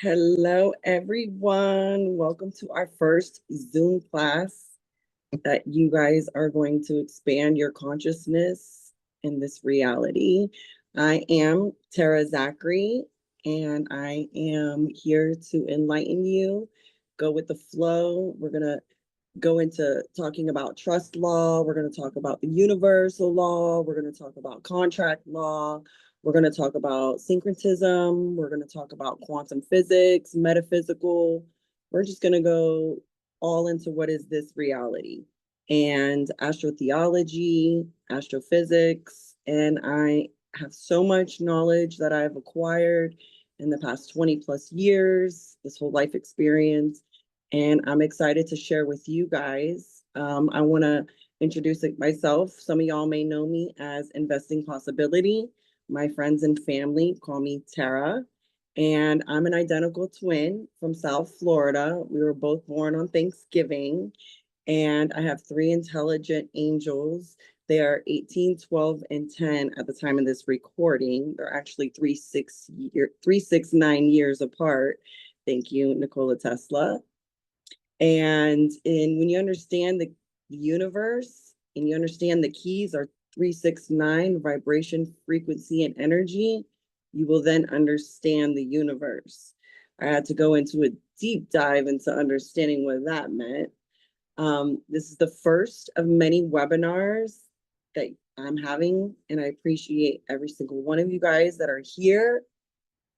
Hello, everyone. Welcome to our first Zoom class that you guys are going to expand your consciousness in this reality. I am Tara Zachary, and I am here to enlighten you, go with the flow. We're going to go into talking about trust law. We're going to talk about the universal law. We're going to talk about contract law. We're going to talk about syncretism. We're going to talk about quantum physics, metaphysical. We're just going to go all into what is this reality and astrotheology, astrophysics. And I have so much knowledge that I've acquired in the past 20 plus years, this whole life experience, and I'm excited to share with you guys. I want to introduce myself. Some of y'all may know me as Investing Possibility. My friends and family call me Tara, and I'm an identical twin from South Florida. We were both born on Thanksgiving, and I have three intelligent angels. They are 18, 12, and 10 at the time of this recording. They're actually 369 years apart. Thank you, Nikola Tesla. And when you understand the universe and you understand the keys are 369, vibration, frequency, and energy, you will then understand the universe. I had to go into a deep dive into understanding what that meant. This is the first of many webinars that I'm having, and I appreciate every single one of you guys that are here.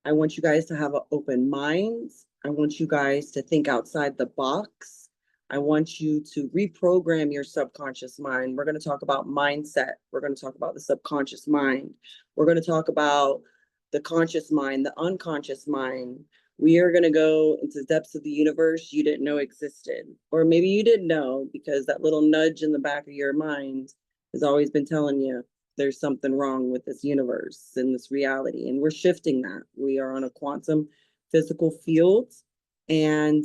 I want you guys to have an open mind. I want you guys to think outside the box. I want you to reprogram your subconscious mind. We're going to talk about mindset. We're going to talk about the subconscious mind. We're going to talk about the conscious mind, the unconscious mind. We are going to go into the depths of the universe you didn't know existed. Or maybe you didn't know because that little nudge in the back of your mind has always been telling you there's something wrong with this universe and this reality. And we're shifting that. We are on a quantum physical field, and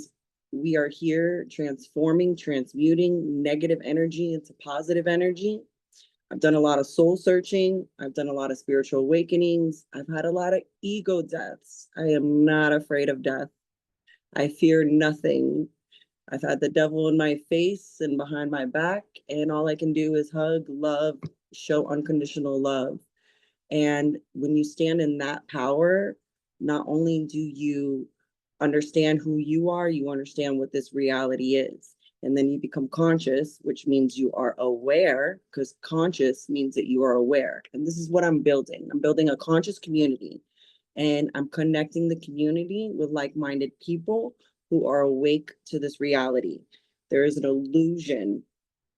we are here transforming, transmuting negative energy into positive energy. I've done a lot of soul searching. I've done a lot of spiritual awakenings. I've had a lot of ego deaths. I am not afraid of death. I fear nothing. I've had the devil in my face and behind my back, and all I can do is hug, love, show unconditional love. And when you stand in that power, not only do you understand who you are, you understand what this reality is. And then you become conscious, which means you are aware, because conscious means that you are aware. And this is what I'm building. I'm building a conscious community, and I'm connecting the community with like-minded people who are awake to this reality. There is an illusion,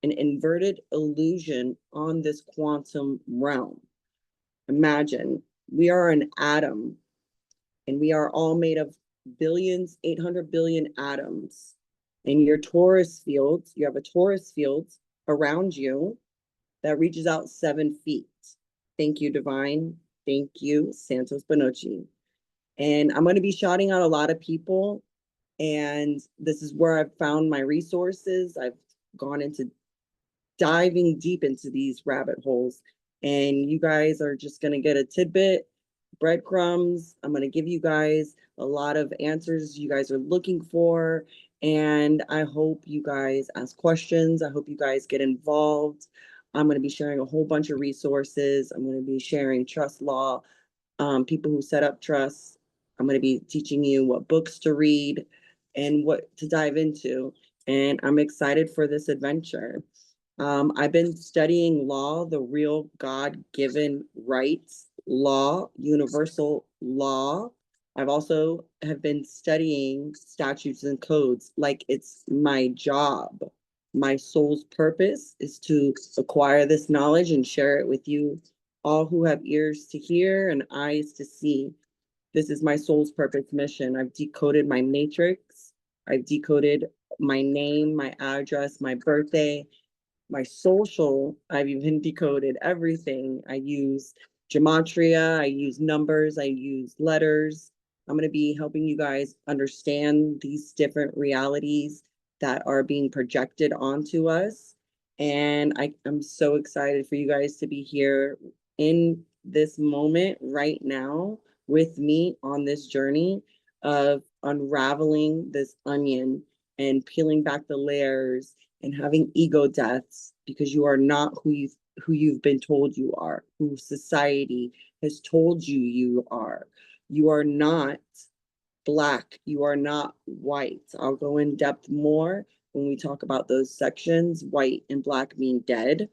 an inverted illusion on this quantum realm. Imagine we are an atom, and we are all made of billions, 800 billion atoms. In your torus field, you have a torus field around you that reaches out 7 feet. Thank you, Divine. Thank you, Santos Bonocci. And I'm going to be shouting out a lot of people. And this is where I've found my resources. I've gone into diving deep into these rabbit holes. And you guys are just going to get a tidbit, breadcrumbs. I'm going to give you guys a lot of answers you guys are looking for. And I hope you guys ask questions. I hope you guys get involved. I'm going to be sharing a whole bunch of resources. I'm going to be sharing trust law, people who set up trusts. I'm going to be teaching you what books to read and what to dive into. And I'm excited for this adventure. I've been studying law, the real God-given rights law, universal law. I've also have been studying statutes and codes like it's my job. My soul's purpose is to acquire this knowledge and share it with you all who have ears to hear and eyes to see. This is my soul's purpose mission. I've decoded my matrix. I've decoded my name, my address, my birthday, my social. I've even decoded everything. I use gematria, I use numbers, I use letters. I'm going to be helping you guys understand these different realities that are being projected onto us. And I'm so excited for you guys to be here in this moment right now with me on this journey of unraveling this onion and peeling back the layers and having ego deaths, because you are not who you've been told you are, who society has told you you are. You are not Black, you are not white. I'll go in depth more when we talk about those sections. White and Black mean dead.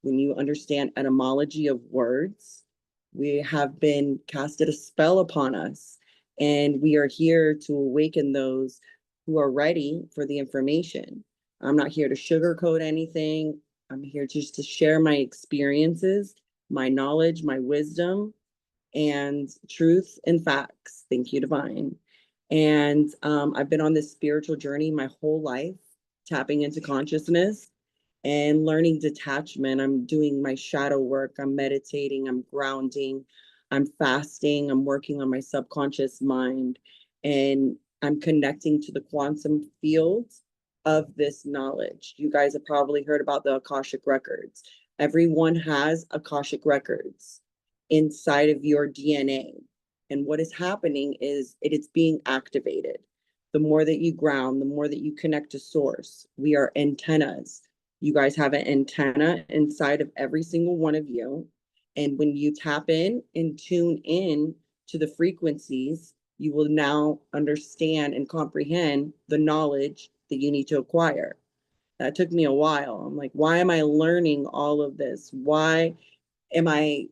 When you understand etymology of words, we have been casted a spell upon us, and we are here to awaken those who are ready for the information. I'm not here to sugarcoat anything. I'm here just to share my experiences, my knowledge, my wisdom, and truth and facts. Thank you, Divine. And I've been on this spiritual journey my whole life, tapping into consciousness and learning detachment. I'm doing my shadow work. I'm meditating. I'm grounding. I'm fasting. I'm working on my subconscious mind. And I'm connecting to the quantum field of this knowledge. You guys have probably heard about the Akashic records. Everyone has Akashic records inside of your DNA. And what is happening is it's being activated. The more that you ground, the more that you connect to source. We are antennas. You guys have an antenna inside of every single one of you. And when you tap in and tune in to the frequencies, you will now understand and comprehend the knowledge that you need to acquire. That took me a while. I'm like, why am I learning all of this? Why am I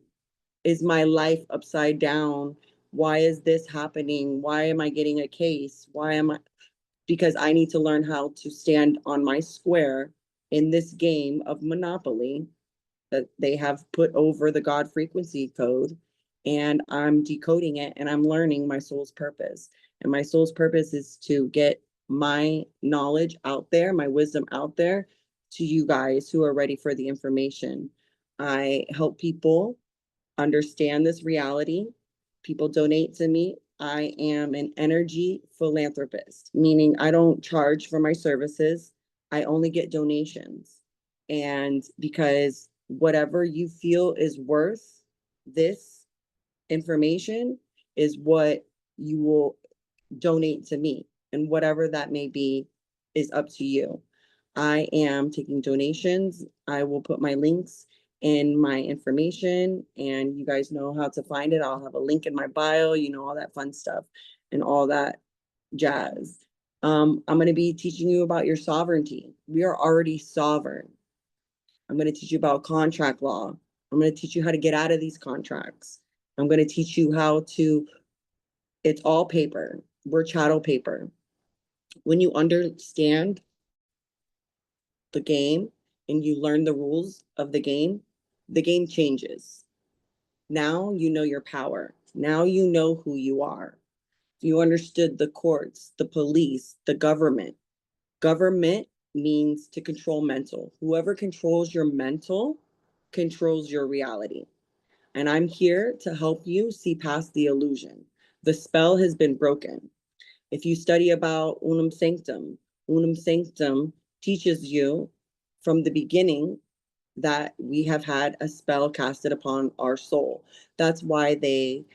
is my life upside down? Why is this happening? Why am I getting a case? Why am I? Because I need to learn how to stand on my square in this game of Monopoly that they have put over the God frequency code. And I'm decoding it and I'm learning my soul's purpose. And my soul's purpose is to get my knowledge out there, my wisdom out there to you guys who are ready for the information. I help people understand this reality. People donate to me. I am an energy philanthropist, meaning I don't charge for my services. I only get donations. And because whatever you feel is worth this information is what you will donate to me. And whatever that may be is up to you. I am taking donations. I will put my links in my information, and you guys know how to find it. I'll have a link in my bio, all that fun stuff and all that jazz. I'm going to be teaching you about your sovereignty. We are already sovereign. I'm going to teach you about contract law. I'm going to teach you how to get out of these contracts. I'm going to teach you how to, it's all paper. We're chattel paper. When you understand the game and you learn the rules of the game changes. Now you know your power. Now you know who you are. You understood the courts, the police, the government. Government means to control mental. Whoever controls your mental controls your reality. And I'm here to help you see past the illusion. The spell has been broken. If you study about unum sanctum teaches you from the beginning that we have had a spell casted upon our soul. That's why they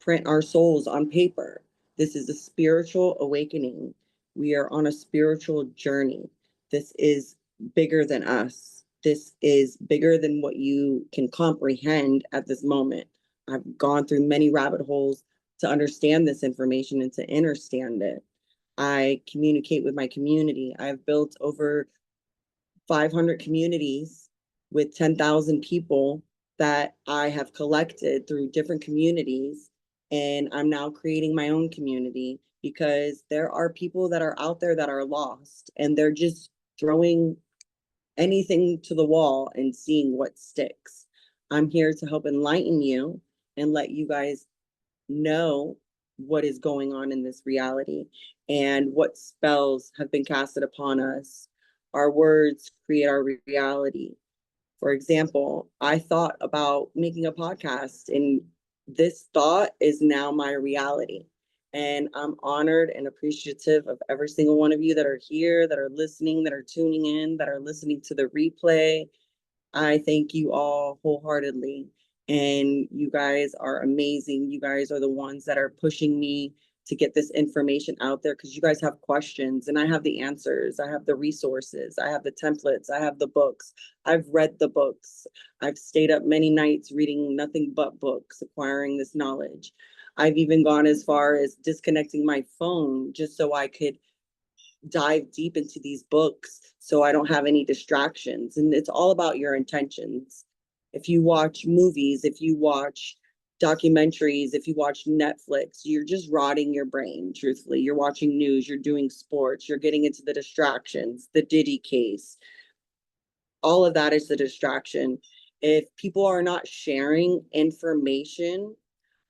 print our souls on paper. This is a spiritual awakening. We are on a spiritual journey. This is bigger than us. This is bigger than what you can comprehend at this moment. I've gone through many rabbit holes to understand this information and to understand it. I communicate with my community. I've built over 500 communities with 10,000 people that I have collected through different communities. And I'm now creating my own community because there are people that are out there that are lost and they're just throwing anything to the wall and seeing what sticks. I'm here to help enlighten you and let you guys know what is going on in this reality and what spells have been casted upon us. Our words create our reality. For example, I thought about making a podcast, and this thought is now my reality. And I'm honored and appreciative of every single one of you that are here, that are listening, that are tuning in, that are listening to the replay. I thank you all wholeheartedly. And you guys are amazing. You guys are the ones that are pushing me to get this information out there, because you guys have questions and I have the answers. I have the resources. I have the templates. I have the books. I've read the books. I've stayed up many nights reading nothing but books, acquiring this knowledge. I've even gone as far as disconnecting my phone just so I could dive deep into these books so I don't have any distractions. And it's all about your intentions. If you watch movies, if you watch documentaries, if you watch Netflix, you're just rotting your brain, truthfully. You're watching news, you're doing sports, you're getting into the distractions, the Diddy case. All of that is the distraction. If people are not sharing information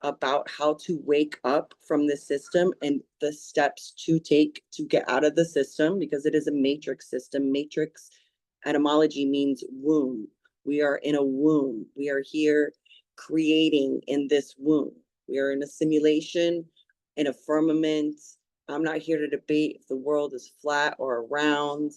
about how to wake up from the system and the steps to take to get out of the system, because it is a matrix system. Matrix etymology means womb. We are in a womb. We are here creating in this womb. We are in a simulation, in a firmament. I'm not here to debate if the world is flat or round.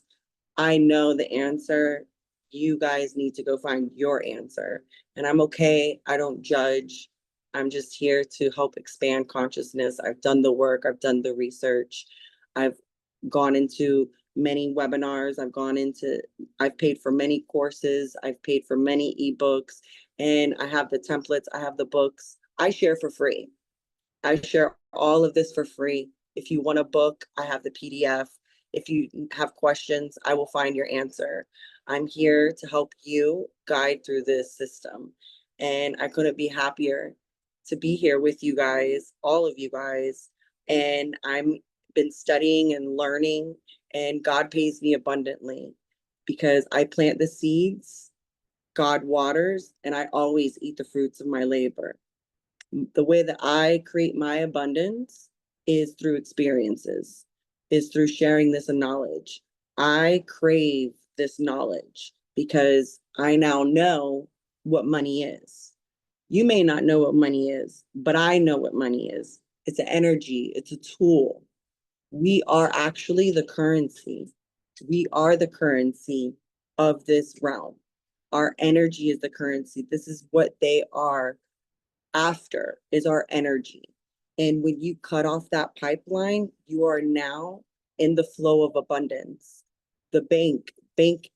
I know the answer. You guys need to go find your answer. And I'm okay. I don't judge. I'm just here to help expand consciousness. I've done the work. I've done the research. I've gone into many webinars. I've paid for many courses. I've paid for many ebooks, and I have the templates. I have the books. I share for free. I share all of this for free. If you want a book, I have the PDF. If you have questions, I will find your answer. I'm here to help you guide through this system. And I couldn't be happier to be here with you guys, all of you guys. And I'm been studying and learning, and God pays me abundantly because I plant the seeds, God waters, and I always eat the fruits of my labor. The way that I create my abundance is through experiences, is through sharing this knowledge. I crave this knowledge because I now know what money is. You may not know what money is, but I know what money is. It's an energy, it's a tool. We are actually the currency. We are the currency of this realm. Our energy is the currency. This is what they are after, is our energy. And when you cut off that pipeline, you are now in the flow of abundance. The bank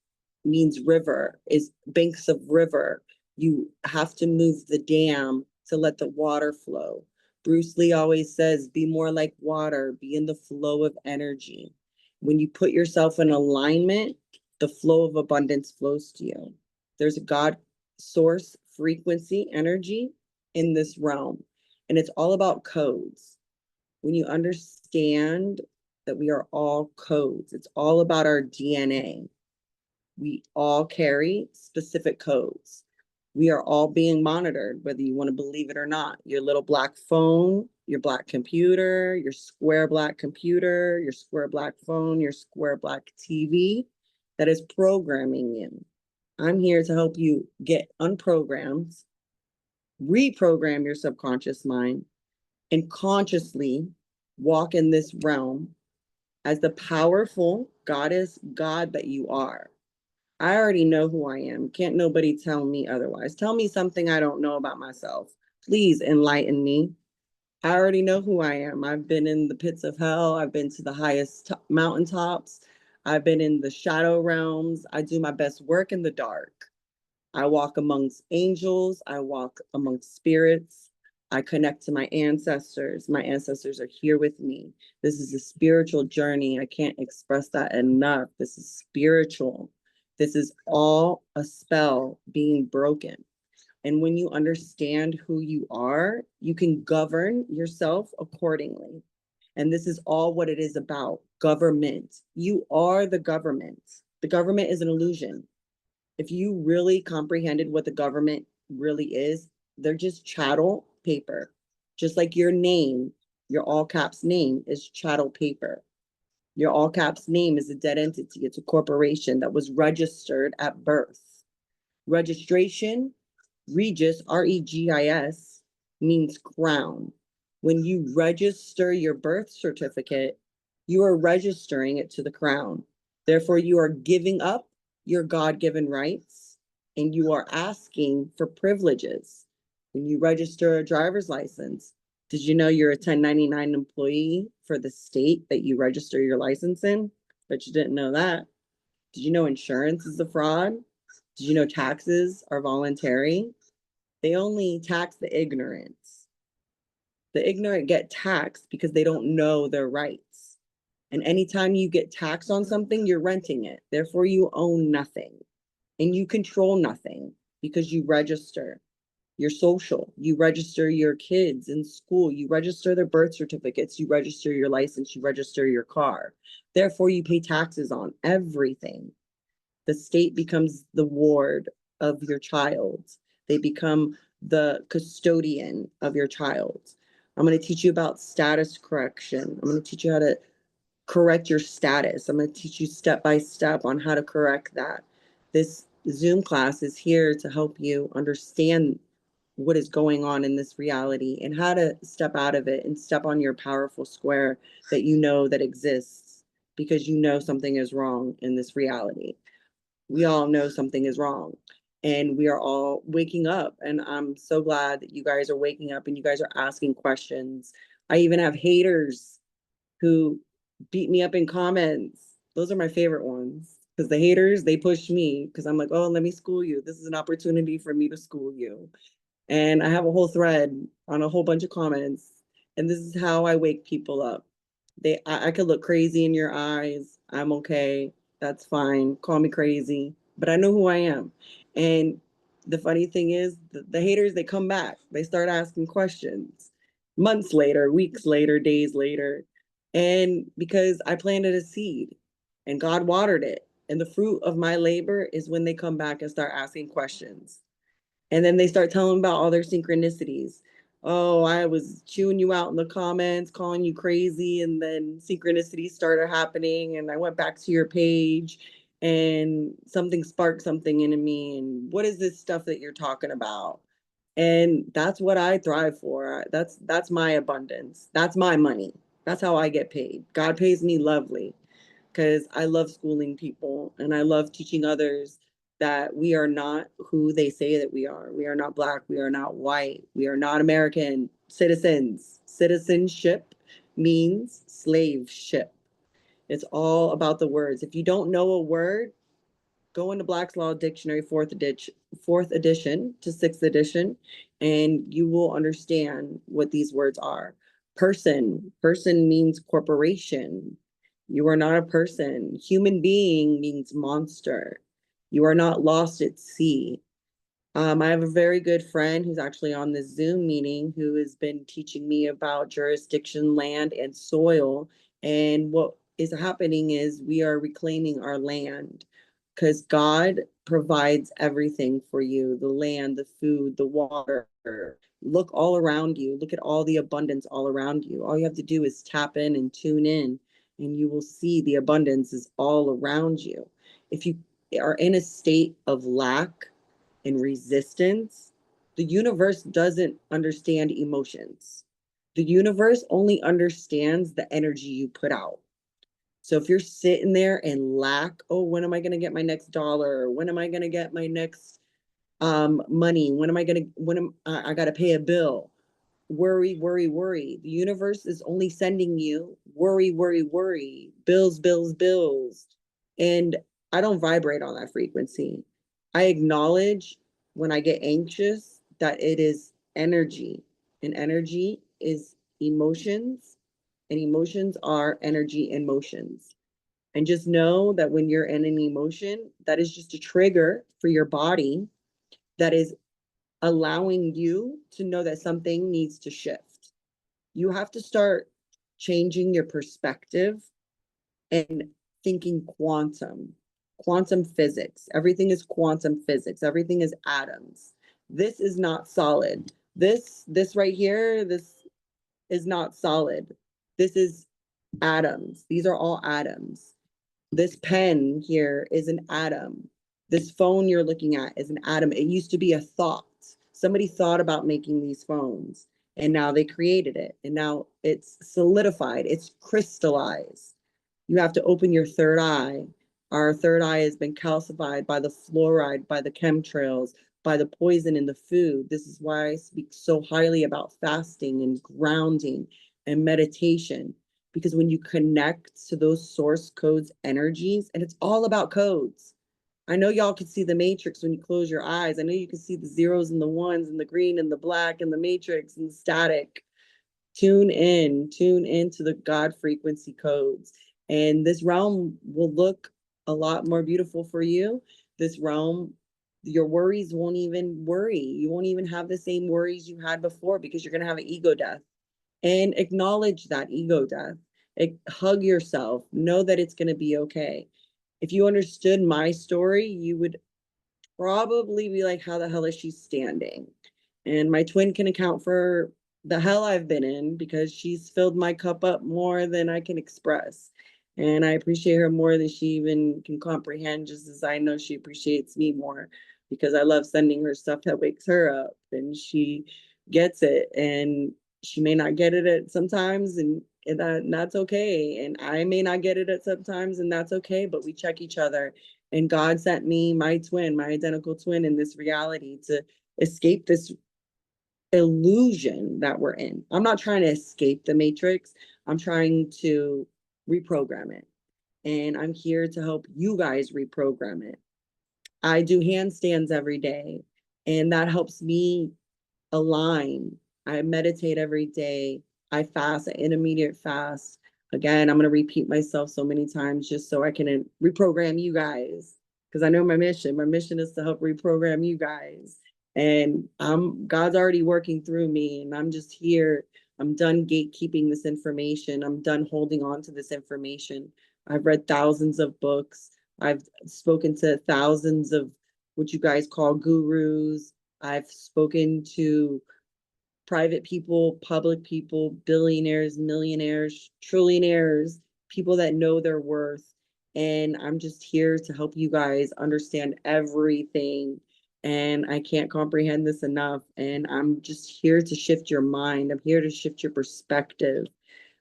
means river, is banks of river. You have to move the dam to let the water flow. Bruce Lee always says, be more like water, be in the flow of energy. When you put yourself in alignment, the flow of abundance flows to you. There's a God source frequency energy in this realm, and it's all about codes. When you understand that we are all codes, it's all about our DNA. We all carry specific codes. We are all being monitored, whether you want to believe it or not. Your little black phone, your black computer, your square black computer, your square black phone, your square black TV, that is programming you. I'm here to help you get unprogrammed, reprogram your subconscious mind, and consciously walk in this realm as the powerful goddess, God that you are. I already know who I am. Can't nobody tell me otherwise. Tell me something I don't know about myself. Please enlighten me. I already know who I am. I've been in the pits of hell. I've been to the highest mountaintops. I've been in the shadow realms. I do my best work in the dark. I walk amongst angels. I walk amongst spirits. I connect to my ancestors. My ancestors are here with me. This is a spiritual journey. I can't express that enough. This is spiritual. This is all a spell being broken. And when you understand who you are, you can govern yourself accordingly. And this is all what it is about. Government. You are the government. The government is an illusion. If you really comprehended what the government really is, they're just chattel paper. Just like your name, your all caps name is chattel paper. Your all caps name is a dead entity. It's a corporation that was registered at birth. Registration, Regis, Regis, means crown. When you register your birth certificate, you are registering it to the crown. Therefore, you are giving up your God-given rights and you are asking for privileges. When you register a driver's license, did you know you're a 1099 employee for the state that you register your license in? But you didn't know that. Did you know insurance is a fraud? Did you know taxes are voluntary? They only tax the ignorant. The ignorant get taxed because they don't know their rights. And anytime you get taxed on something, you're renting it. Therefore, you own nothing and you control nothing because you register your social, you register your kids in school, you register their birth certificates, you register your license, you register your car. Therefore, you pay taxes on everything. The state becomes the ward of your child. They become the custodian of your child. I'm going to teach you about status correction. I'm going to teach you how to correct your status. I'm going to teach you step by step on how to correct that. This Zoom class is here to help you understand what is going on in this reality and how to step out of it and step on your powerful square that you know that exists because you know something is wrong in this reality. We all know something is wrong and we are all waking up, and I'm so glad that you guys are waking up and you guys are asking questions. I even have haters who beat me up in comments. Those are my favorite ones because the haters, they push me because I'm like, oh, let me school you. This is an opportunity for me to school you. And I have a whole thread on a whole bunch of comments, and this is how I wake people up. I could look crazy in your eyes. I'm okay. That's fine. Call me crazy, but I know who I am. And the funny thing is, the haters, they come back. They start asking questions months later, weeks later, days later. And because I planted a seed and God watered it, and the fruit of my labor is when they come back and start asking questions. And then they start telling about all their synchronicities. Oh, I was chewing you out in the comments, calling you crazy, and then synchronicities started happening. And I went back to your page and something sparked something in me. And what is this stuff that you're talking about? And that's what I thrive for. That's my abundance. That's my money. That's how I get paid. God pays me lovely because I love schooling people and I love teaching others that we are not who they say that we are. We are not Black. We are not white. We are not American citizens. Citizenship means slave ship. It's all about the words. If you don't know a word, go into Black's Law Dictionary, fourth edition to sixth edition, and you will understand what these words are. Person means corporation. You are not a person. Human being means monster. You are not lost at sea. I have a very good friend who's actually on this Zoom meeting who has been teaching me about jurisdiction, land, and soil. And what is happening is we are reclaiming our land because God provides everything for you, the land, the food, the water. Look all around you. Look at all the abundance all around you. All you have to do is tap in and tune in, and you will see the abundance is all around you. If you are in a state of lack and resistance, the universe doesn't understand emotions. The universe only understands the energy you put out. So if you're sitting there and lack, oh, when am I going to get my next dollar? When am I going to get my next money? I got to pay a bill? Worry, worry, worry. The universe is only sending you worry, worry, worry, bills, bills, bills. And I don't vibrate on that frequency. I acknowledge when I get anxious that it is energy, and energy is emotions, and emotions are energy and motions. And just know that when you're in an emotion, that is just a trigger for your body that is allowing you to know that something needs to shift. You have to start changing your perspective and thinking quantum physics. Everything is quantum physics. Everything is atoms. This is not solid. This right here, this is not solid. This is atoms. These are all atoms. This pen here is an atom. This phone you're looking at is an atom. It used to be a thought. Somebody thought about making these phones. And now they created it. And now it's solidified, it's crystallized. You have to open your third eye. Our third eye has been calcified by the fluoride, by the chemtrails, by the poison in the food. This is why I speak so highly about fasting and grounding and meditation. Because when you connect to those source codes, energies, and it's all about codes. I know y'all can see the matrix when you close your eyes. I know you can see the zeros and the ones and the green and the black and the matrix and the static. Tune into the God frequency codes. And this realm will look a lot more beautiful for you. This realm, your worries won't even worry. You won't even have the same worries you had before because you're going to have an ego death. And acknowledge that ego death. Hug yourself. Know that it's going to be okay. If you understood my story, you would probably be like, how the hell is she standing? And my twin can account for the hell I've been in because she's filled my cup up more than I can express. And I appreciate her more than she even can comprehend, just as I know she appreciates me more because I love sending her stuff that wakes her up and she gets it. And she may not get it at sometimes, and that's okay. And I may not get it at sometimes, and that's okay, but we check each other. And God sent me my twin, my identical twin in this reality to escape this illusion that we're in. I'm not trying to escape the matrix. I'm trying to reprogram it. And I'm here to help you guys reprogram it. I do handstands every day, and that helps me align. I meditate every day. I fast, an intermediate fast. Again, I'm going to repeat myself so many times just so I can reprogram you guys because I know my mission. My mission is to help reprogram you guys. And God's already working through me, and I'm just here. I'm done gatekeeping this information. I'm done holding on to this information. I've read thousands of books. I've spoken to thousands of what you guys call gurus. I've spoken to private people, public people, billionaires, millionaires, trillionaires, people that know their worth. And I'm just here to help you guys understand everything. And I can't comprehend this enough. And I'm just here to shift your mind. I'm here to shift your perspective.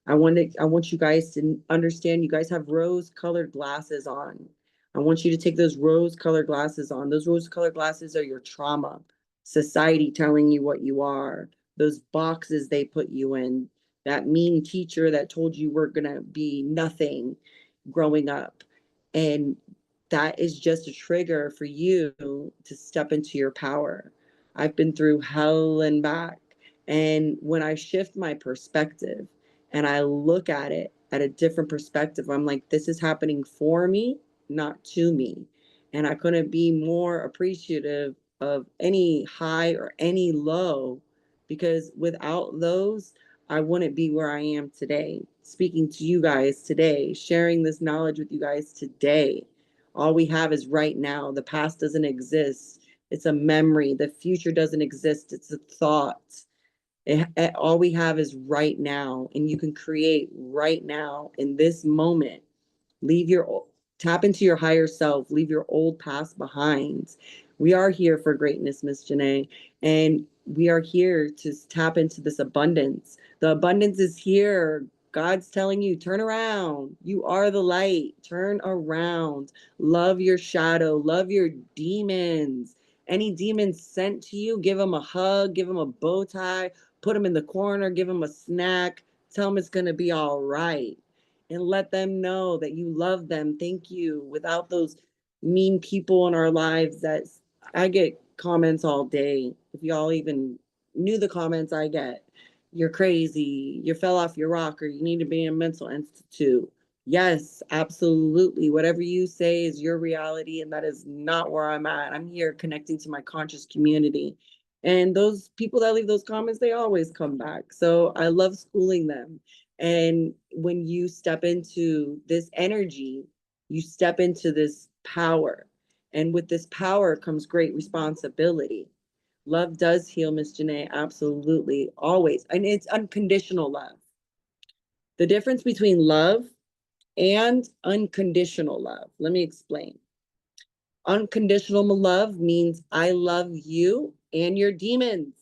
I want you guys to understand you guys have rose-colored glasses on. I want you to take those rose-colored glasses on. Those rose-colored glasses are your trauma. Society telling you what you are. Those boxes they put you in. That mean teacher that told you we're gonna be nothing growing up. And that is just a trigger for you to step into your power. I've been through hell and back. And when I shift my perspective, and I look at it at a different perspective, I'm like, this is happening for me, not to me. And I couldn't be more appreciative of any high or any low, because without those, I wouldn't be where I am today, speaking to you guys today, sharing this knowledge with you guys today. All we have is right now. The past doesn't exist. It's a memory. The future doesn't exist. It's a thought. All we have is right now, and you can create right now in this moment. Leave your Tap into your higher self, leave your old past behind. We are here for greatness, Miss Janae, and we are here to tap into this abundance. The abundance is here. God's telling you, turn around. You are the light. Turn around. Love your shadow. Love your demons. Any demons sent to you, give them a hug, give them a bow tie, put them in the corner, give them a snack, tell them it's going to be all right. And let them know that you love them. Thank you. Without those mean people in our lives, that I get comments all day. If y'all even knew the comments I get, you're crazy, you fell off your rock, or you need to be in a mental institute. Yes, absolutely. Whatever you say is your reality, and that is not where I'm at. I'm here connecting to my conscious community. And those people that leave those comments, they always come back. So I love schooling them. And when you step into this energy, you step into this power. And with this power comes great responsibility. Love does heal, Miss Janae, absolutely, always. And it's unconditional love. The difference between love and unconditional love. Let me explain. Unconditional love means I love you and your demons.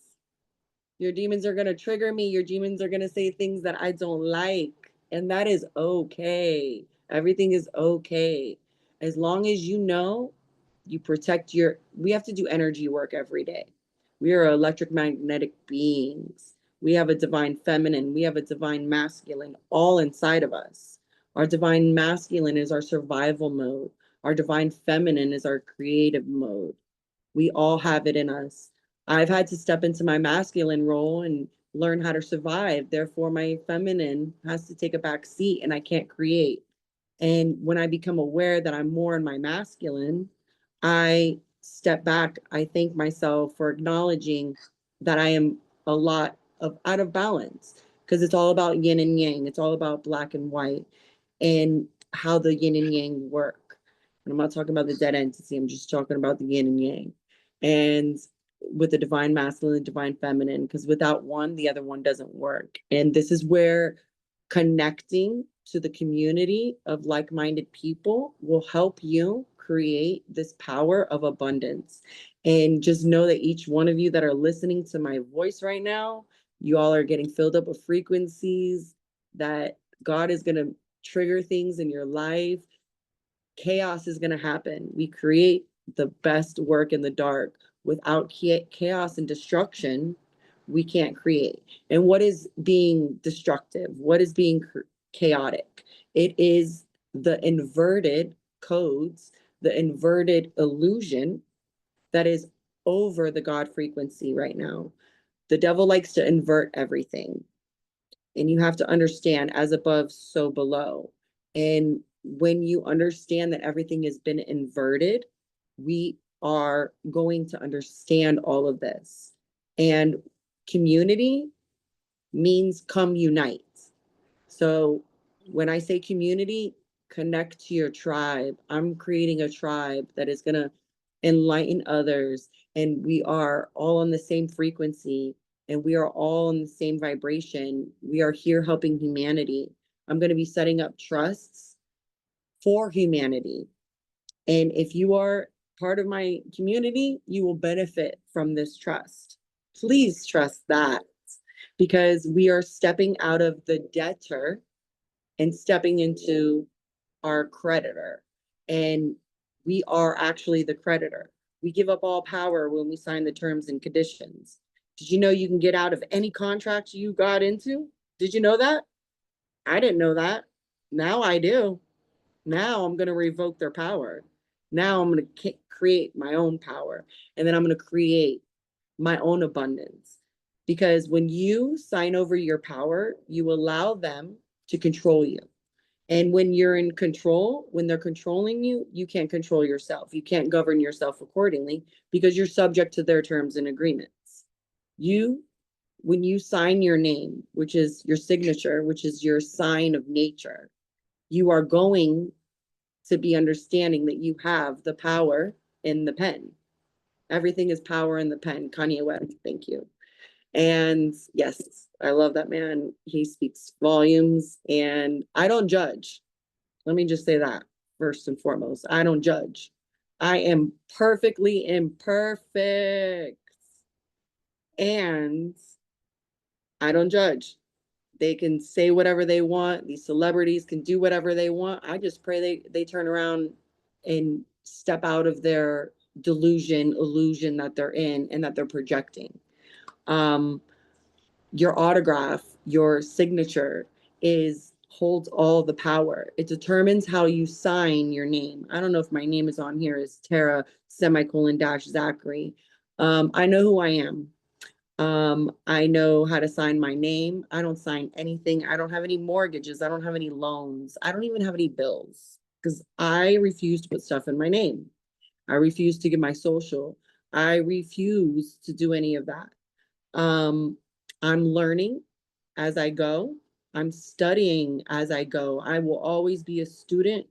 Your demons are going to trigger me. Your demons are going to say things that I don't like. And that is okay. Everything is okay. As long as you know, you protect we have to do energy work every day. We are electromagnetic beings. We have a divine feminine. We have a divine masculine all inside of us. Our divine masculine is our survival mode. Our divine feminine is our creative mode. We all have it in us. I've had to step into my masculine role and learn how to survive. Therefore, my feminine has to take a back seat and I can't create. And when I become aware that I'm more in my masculine, I step back. I thank myself for acknowledging that I am a lot of out of balance, because it's all about yin and yang. It's all about black and white and how the yin and yang work. And I'm not talking about the dead entity. I'm just talking about the yin and yang. And with the divine masculine and divine feminine, because without one, the other one doesn't work. And this is where connecting to the community of like-minded people will help you create this power of abundance. And just know that each one of you that are listening to my voice right now, you all are getting filled up with frequencies that God is going to trigger things in your life. Chaos is going to happen. We create the best work in the dark. Without chaos and destruction, we can't create. And what is being destructive? What is being chaotic? It is the inverted codes, the inverted illusion that is over the God frequency right now. The devil likes to invert everything. And you have to understand, as above, so below. And when you understand that everything has been inverted, we are going to understand all of this. And community means come unite. So when I say community, connect to your tribe. I'm creating a tribe that is going to enlighten others. And we are all on the same frequency. And we are all in the same vibration. We are here helping humanity. I'm going to be setting up trusts for humanity. And if you are part of my community, you will benefit from this trust. Please trust that, because we are stepping out of the debtor and stepping into our creditor. And we are actually the creditor. We give up all power when we sign the terms and conditions. Did you know you can get out of any contract you got into? Did you know that? I didn't know that. Now I do. Now I'm going to revoke their power. Now I'm going to create my own power. And then I'm going to create my own abundance. Because when you sign over your power, you allow them to control you. And when you're in control, when they're controlling you, you can't control yourself. You can't govern yourself accordingly because you're subject to their terms and agreements. When you sign your name, which is your signature, which is your sign of nature, you are going to be understanding that you have the power in the pen. Everything is power in the pen. Kanye West, thank you. And yes, I love that man. He speaks volumes, and I don't judge. Let me just say that first and foremost. I don't judge. I am perfectly imperfect. And I don't judge. They can say whatever they want. These celebrities can do whatever they want. I just pray they turn around and step out of their illusion that they're in and that they're projecting. Your autograph, your signature holds all the power. It determines how you sign your name. I don't know if my name is on here as Tara _Zachary. I know who I am. I know how to sign my name. I don't sign anything. I don't have any mortgages. I don't have any loans. I don't even have any bills because I refuse to put stuff in my name. I refuse to give my social. I refuse to do any of that. I'm learning as I go. I'm studying as I go. I will always be a student,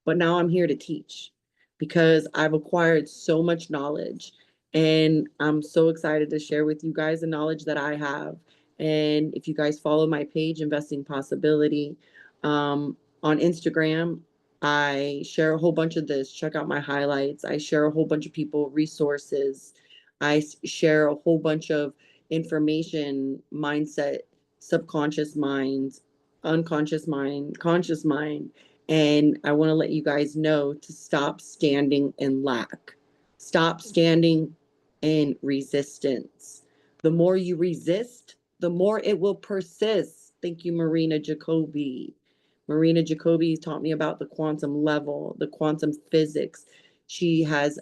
but now I'm here to teach because I've acquired so much knowledge. And I'm so excited to share with you guys the knowledge that I have. And if you guys follow my page, Investing Possibility, on Instagram, I share a whole bunch of this. Check out my highlights. I share a whole bunch of people, resources. I share a whole bunch of information, mindset, subconscious mind, unconscious mind, conscious mind. And I want to let you guys know to stop standing in lack. Stop standing in resistance. The more you resist, the more it will persist. Thank you, Marina Jacobi. Marina Jacobi taught me about the quantum level, the quantum physics. She has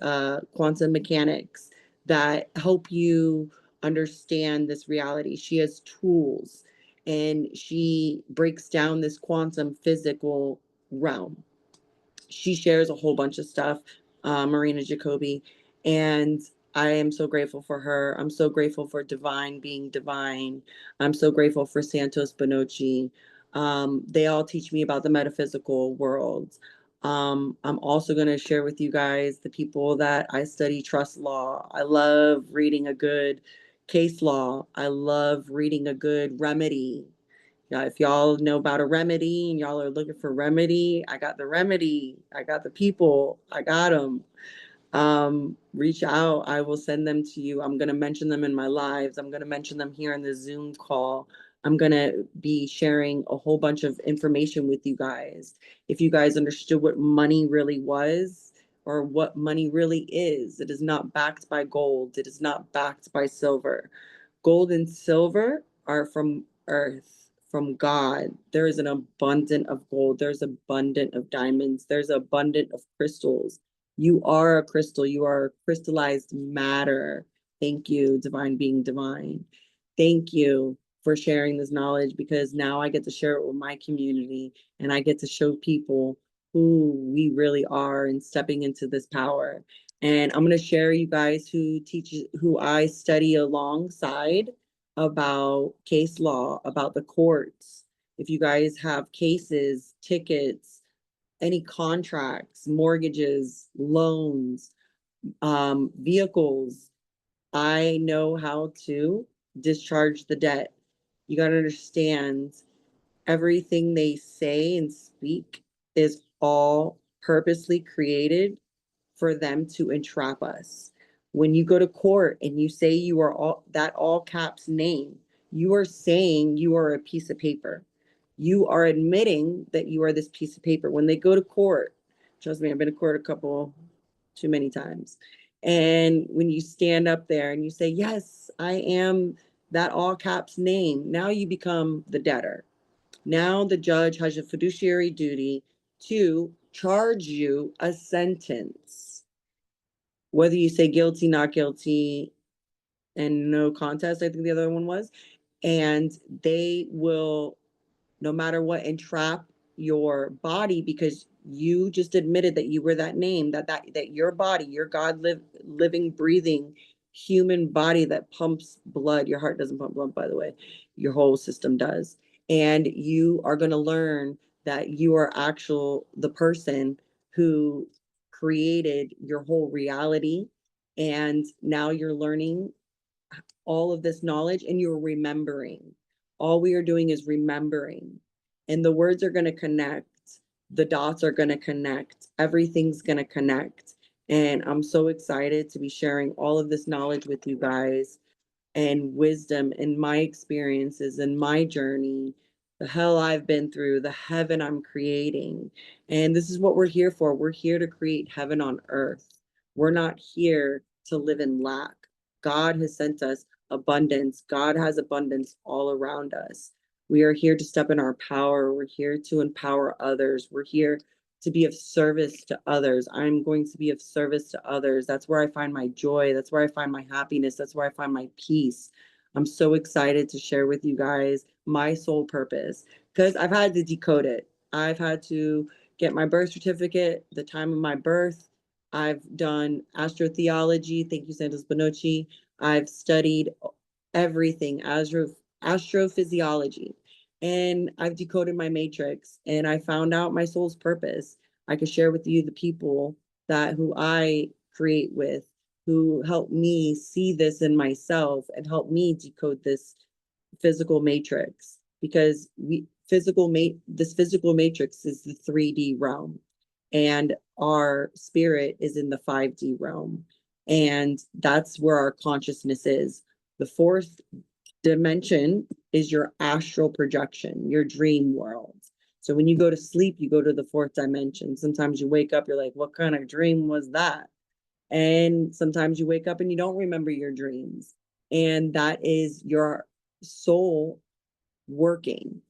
quantum mechanics that help you understand this reality. She has tools and she breaks down this quantum physical realm. She shares a whole bunch of stuff, Marina Jacobi, and I am so grateful for her. I'm so grateful for Divine being divine. I'm so grateful for Santos Bonocci. They all teach me about the metaphysical world. I'm also going to share with you guys the people that I study trust law. I love reading a good case law. I love reading a good remedy. Yeah, if y'all know about a remedy and y'all are looking for remedy, I got the remedy. I got the people. I got them. Reach out. I will send them to you. I'm going to mention them in my lives. I'm going to mention them here in the Zoom call. I'm going to be sharing a whole bunch of information with you guys. If you guys understood what money really was or what money really is, it is not backed by gold. It is not backed by silver. Gold and silver are from earth, from God. There is an abundance of gold. There's abundant of diamonds. There's abundant of crystals. You are a crystal. You are crystallized matter. Thank you, divine being divine. Thank you for sharing this knowledge, because now I get to share it with my community and I get to show people who we really are and stepping into this power. And I'm going to share you guys who I study alongside about case law, about the courts. If you guys have cases, tickets, any contracts, mortgages, loans, vehicles, I know how to discharge the debt. You got to understand, everything they say and speak is all purposely created for them to entrap us. When you go to court and you say you are all caps name, you are saying you are a piece of paper. You are admitting that you are this piece of paper. When they go to court, trust me, I've been to court a couple too many times. And when you stand up there and you say, yes, I am that all caps name, now you become the debtor. Now the judge has a fiduciary duty to charge you a sentence. Whether you say guilty, not guilty, and no contest, I think the other one was. And they will, no matter what, entrap your body, because you just admitted that you were that name, that your body, your living, breathing human body that pumps blood. Your heart doesn't pump blood, by the way. Your whole system does. And you are going to learn that you are the person who created your whole reality. And now you're learning all of this knowledge and you're remembering. All we are doing is remembering. And the words are going to connect. The dots are going to connect. Everything's going to connect. And I'm so excited to be sharing all of this knowledge with you guys, and wisdom and my experiences and my journey, the hell I've been through, the heaven I'm creating. And this is what we're here for. We're here to create heaven on earth. We're not here to live in lack. God has sent us abundance. God has abundance all around us. We are here to step in our power. We're here to empower others. We're here to be of service to others. I'm going to be of service to others. That's where I find my joy. That's where I find my happiness. That's where I find my peace. I'm so excited to share with you guys my soul purpose, because I've had to decode it. I've had to get my birth certificate, the time of my birth. I've done astro-theology. Thank you, Santos Bonocci. I've studied everything, astrophysiology. And I've decoded my matrix and I found out my soul's purpose. I could share with you the people who I create with, who help me see this in myself and help me decode this physical matrix, because this physical matrix is the 3D realm and our spirit is in the 5D realm. And that's where our consciousness is. The fourth dimension is your astral projection, your dream world. So when you go to sleep, you go to the fourth dimension. Sometimes you wake up, you're like, what kind of dream was that? And sometimes you wake up and you don't remember your dreams. And that is your soul working.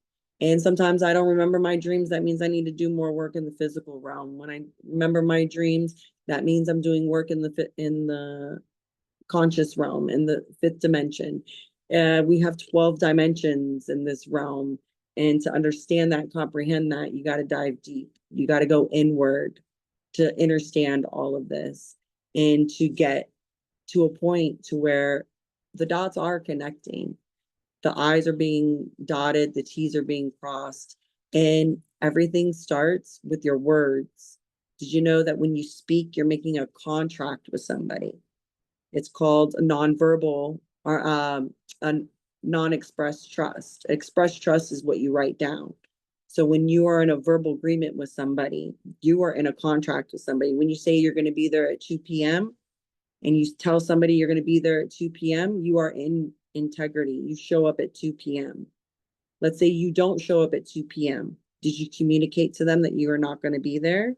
And sometimes I don't remember my dreams. That means I need to do more work in the physical realm. When I remember my dreams, that means I'm doing work in the conscious realm, in the fifth dimension. We have 12 dimensions in this realm. And to understand that, comprehend that, you got to dive deep. You got to go inward to understand all of this and to get to a point to where the dots are connecting. The I's are being dotted, the T's are being crossed, and everything starts with your words. Did you know that when you speak, you're making a contract with somebody? It's called a nonverbal or a non-express trust. Express trust is what you write down. So when you are in a verbal agreement with somebody, you are in a contract with somebody. When you say you're going to be there at 2 p.m. and you tell somebody you're going to be there at 2 p.m., you are in integrity. You show up at 2 p.m. Let's say you don't show up at 2 p.m. Did you communicate to them that you are not going to be there?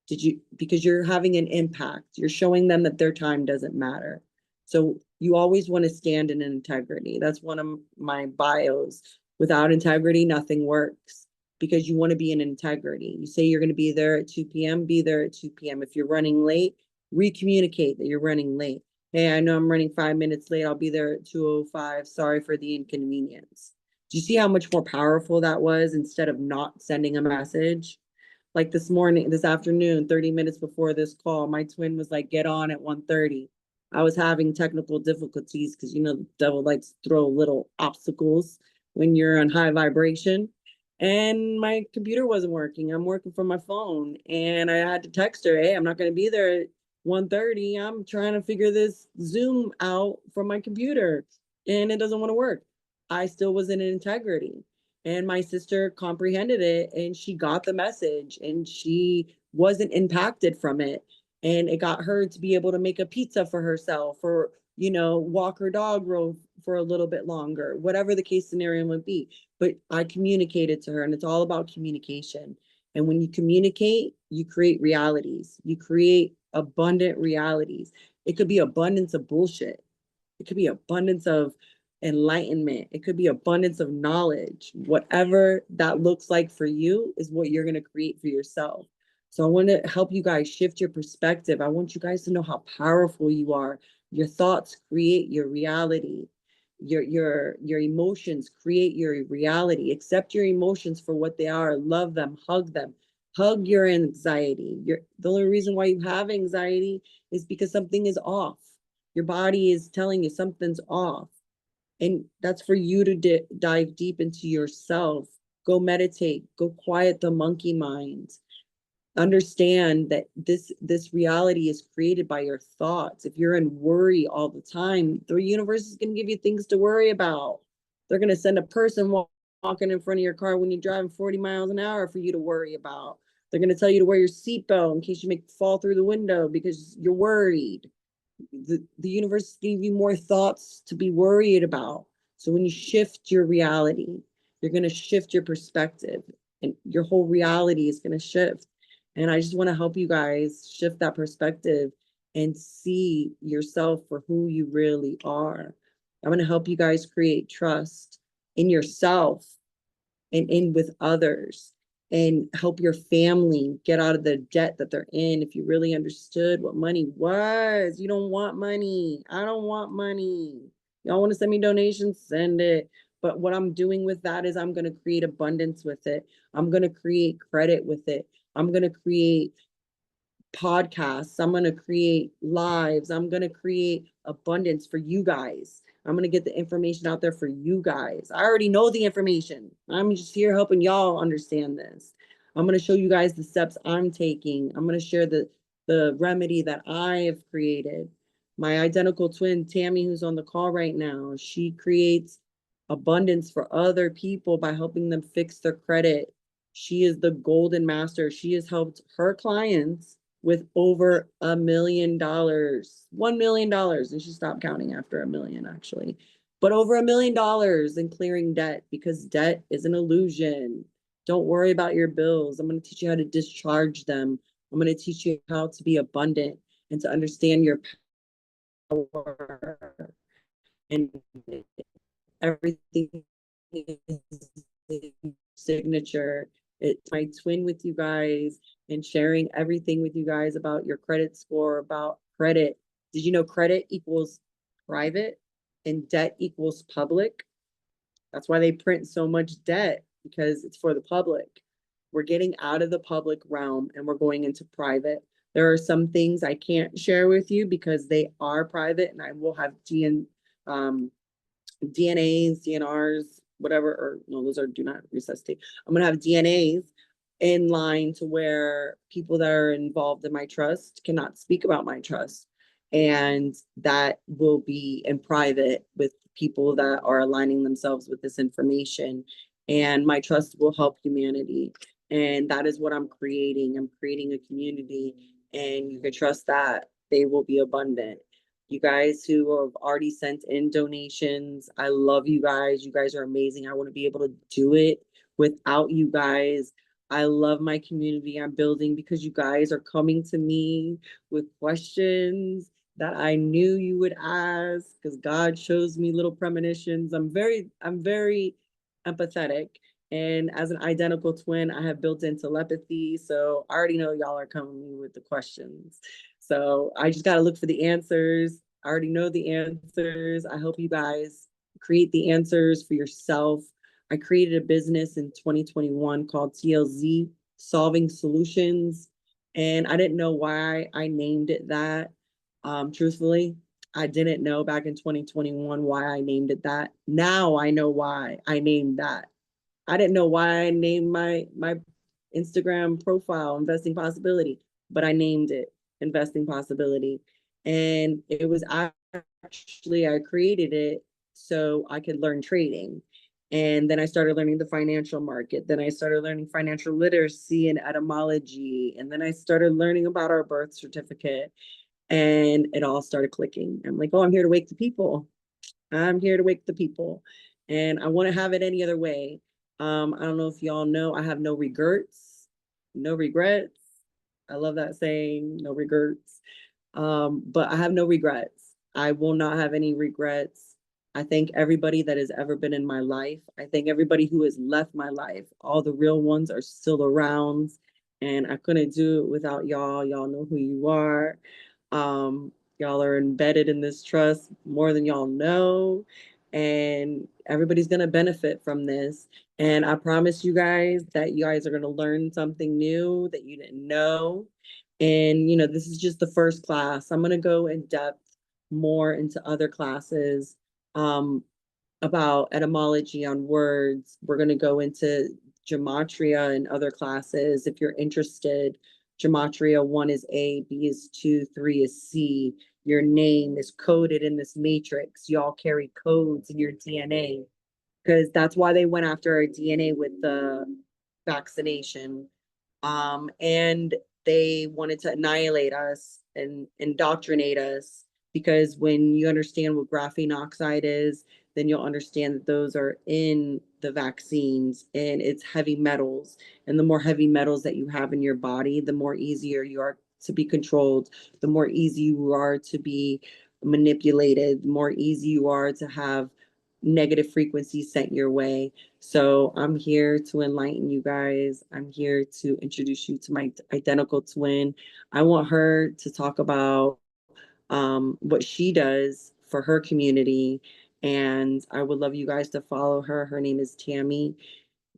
Did you, because you're having an impact, you're showing them that their time doesn't matter. So you always want to stand in integrity. That's one of my bios. Without integrity, nothing works, because you want to be in integrity. You say you're going to be there at 2 p.m., be there at 2 p.m. If you're running late, recommunicate that you're running late. Hey, I know I'm running 5 minutes late. I'll be there at 2:05. Sorry for the inconvenience. Do you see how much more powerful that was instead of not sending a message? Like this afternoon, 30 minutes before this call, my twin was like, get on at 1:30. I was having technical difficulties because, the devil likes to throw little obstacles when you're on high vibration. And my computer wasn't working. I'm working from my phone. And I had to text her, hey, I'm not going to be there at 1:30. I'm trying to figure this Zoom out from my computer. And it doesn't want to work. I still was in integrity. And my sister comprehended it and she got the message and she wasn't impacted from it. And it got her to be able to make a pizza for herself, or, walk her dog for a little bit longer, whatever the case scenario would be. But I communicated to her, and it's all about communication. And when you communicate, you create realities. You create abundant realities. It could be abundance of bullshit. It could be abundance of enlightenment. It could be abundance of knowledge. Whatever that looks like for you is what you're going to create for yourself. So I want to help you guys shift your perspective. I want you guys to know how powerful you are. Your thoughts create your reality. Your emotions create your reality. Accept your emotions for what they are. Love them. Hug them. Hug your anxiety. The only reason why you have anxiety is because something is off. Your body is telling you something's off. And that's for you to dive deep into yourself. Go meditate. Go quiet the monkey mind. Understand that this reality is created by your thoughts. If you're in worry all the time, the universe is going to give you things to worry about. They're going to send a person walking in front of your car when you're driving 40 miles an hour for you to worry about. They're going to tell you to wear your seatbelt in case you make fall through the window because you're worried. The universe gave you more thoughts to be worried about. So when you shift your reality, you're going to shift your perspective and your whole reality is going to shift. And I just want to help you guys shift that perspective and see yourself for who you really are. I'm going to help you guys create trust in yourself and in with others, and help your family get out of the debt that they're in. If you really understood what money was, you don't want money. I don't want money. Y'all want to send me donations? Send it. But what I'm doing with that is I'm going to create abundance with it. I'm going to create credit with it. I'm going to create podcasts. I'm going to create lives. I'm going to create abundance for you guys. I'm going to get the information out there for you guys. I already know the information. I'm just here helping y'all understand this. I'm going to show you guys the steps I'm taking. I'm going to share the remedy that I have created. My identical twin, Tammy, who's on the call right now, she creates abundance for other people by helping them fix their credit. She is the golden master. She has helped her clients with over $1 million, $1 million, and she stopped counting after $1 million, actually. But over $1 million in clearing debt, because debt is an illusion. Don't worry about your bills. I'm going to teach you how to discharge them. I'm going to teach you how to be abundant and to understand your power and everything is signature. It's my twin with you guys and sharing everything with you guys about your credit score, about credit. Did you know credit equals private and debt equals public? That's why they print so much debt, because it's for the public. We're getting out of the public realm and we're going into private. There are some things I can't share with you because they are private, and I will have DNAs, DNRs, whatever, or no, those are do not resuscitate. I'm going to have DNAs in line to where people that are involved in my trust cannot speak about my trust. And that will be in private with people that are aligning themselves with this information. And my trust will help humanity. And that is what I'm creating. I'm creating a community, and you can trust that they will be abundant. You guys who have already sent in donations, I love you guys. You guys are amazing. I want to be able to do it without you guys. I love my community I'm building because you guys are coming to me with questions that I knew you would ask, because God shows me little premonitions. I'm very empathetic. And as an identical twin, I have built-in telepathy. So I already know y'all are coming to me with the questions. So I just got to look for the answers. I already know the answers. I hope you guys create the answers for yourself. I created a business in 2021 called TLZ, Solving Solutions. And I didn't know why I named it that. Truthfully, I didn't know back in 2021 why I named it that. Now I know why I named that. I didn't know why I named my Instagram profile Investing Possibility, but I named it Investing Possibility. And it was actually, I created it so I could learn trading. And then I started learning the financial market. Then I started learning financial literacy and etymology. And then I started learning about our birth certificate. And it all started clicking. I'm like, oh, I'm here to wake the people. I'm here to wake the people. And I want to have it any other way. I don't know if y'all know, I have no regrets. No regrets. I love that saying, no regrets. But I have no regrets. I will not have any regrets. I thank everybody that has ever been in my life. I thank everybody who has left my life. All the real ones are still around, and I couldn't do it without y'all. Y'all know who you are. Y'all are embedded in this trust more than y'all know, and everybody's going to benefit from this. And I promise you guys that you guys are going to learn something new that you didn't know. And, you know, this is just the first class. I'm going to go in depth more into other classes about etymology on words. We're going to go into gematria and other classes if you're interested. Gematria 1 is A, B is 2, 3 is C. Your name is coded in this matrix. Y'all carry codes in your DNA, because that's why they went after our DNA with the vaccination. And they wanted to annihilate us and indoctrinate us, because when you understand what graphene oxide is, then you'll understand that those are in the vaccines, and it's heavy metals. And the more heavy metals that you have in your body, the more easier you are to be controlled, the more easy you are to be manipulated, the more easy you are to have negative frequencies sent your way. So I'm here to enlighten you guys. I'm here to introduce you to my identical twin. I want her to talk about what she does for her community. And I would love you guys to follow her. Her name is Tammy,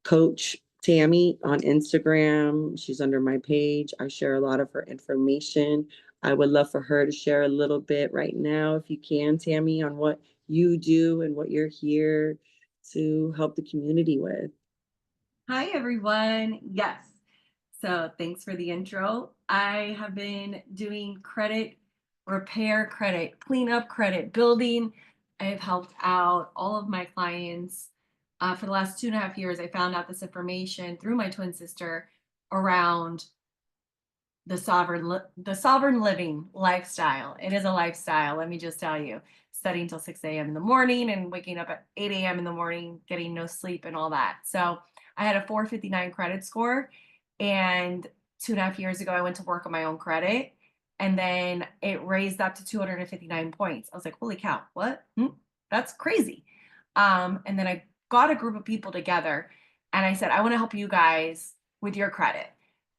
Coach Tammy on Instagram. She's under my page. I share a lot of her information. I would love for her to share a little bit right now, if you can, Tammy, on what you do and what you're here to help the community with. Hi, everyone. Yes. So thanks for the intro. I have been doing credit repair, credit cleanup, credit building. I have helped out all of my clients for the last 2.5 years. I found out this information through my twin sister around the sovereign living lifestyle. It is a lifestyle, let me just tell you. Studying till 6 a.m. in the morning and waking up at 8 a.m. in the morning, getting no sleep and all that. So I had a 459 credit score, and 2.5 years ago, I went to work on my own credit, and then it raised up to 259 points. I was like, holy cow, what? That's crazy. And then I got a group of people together, and I said, I want to help you guys with your credit.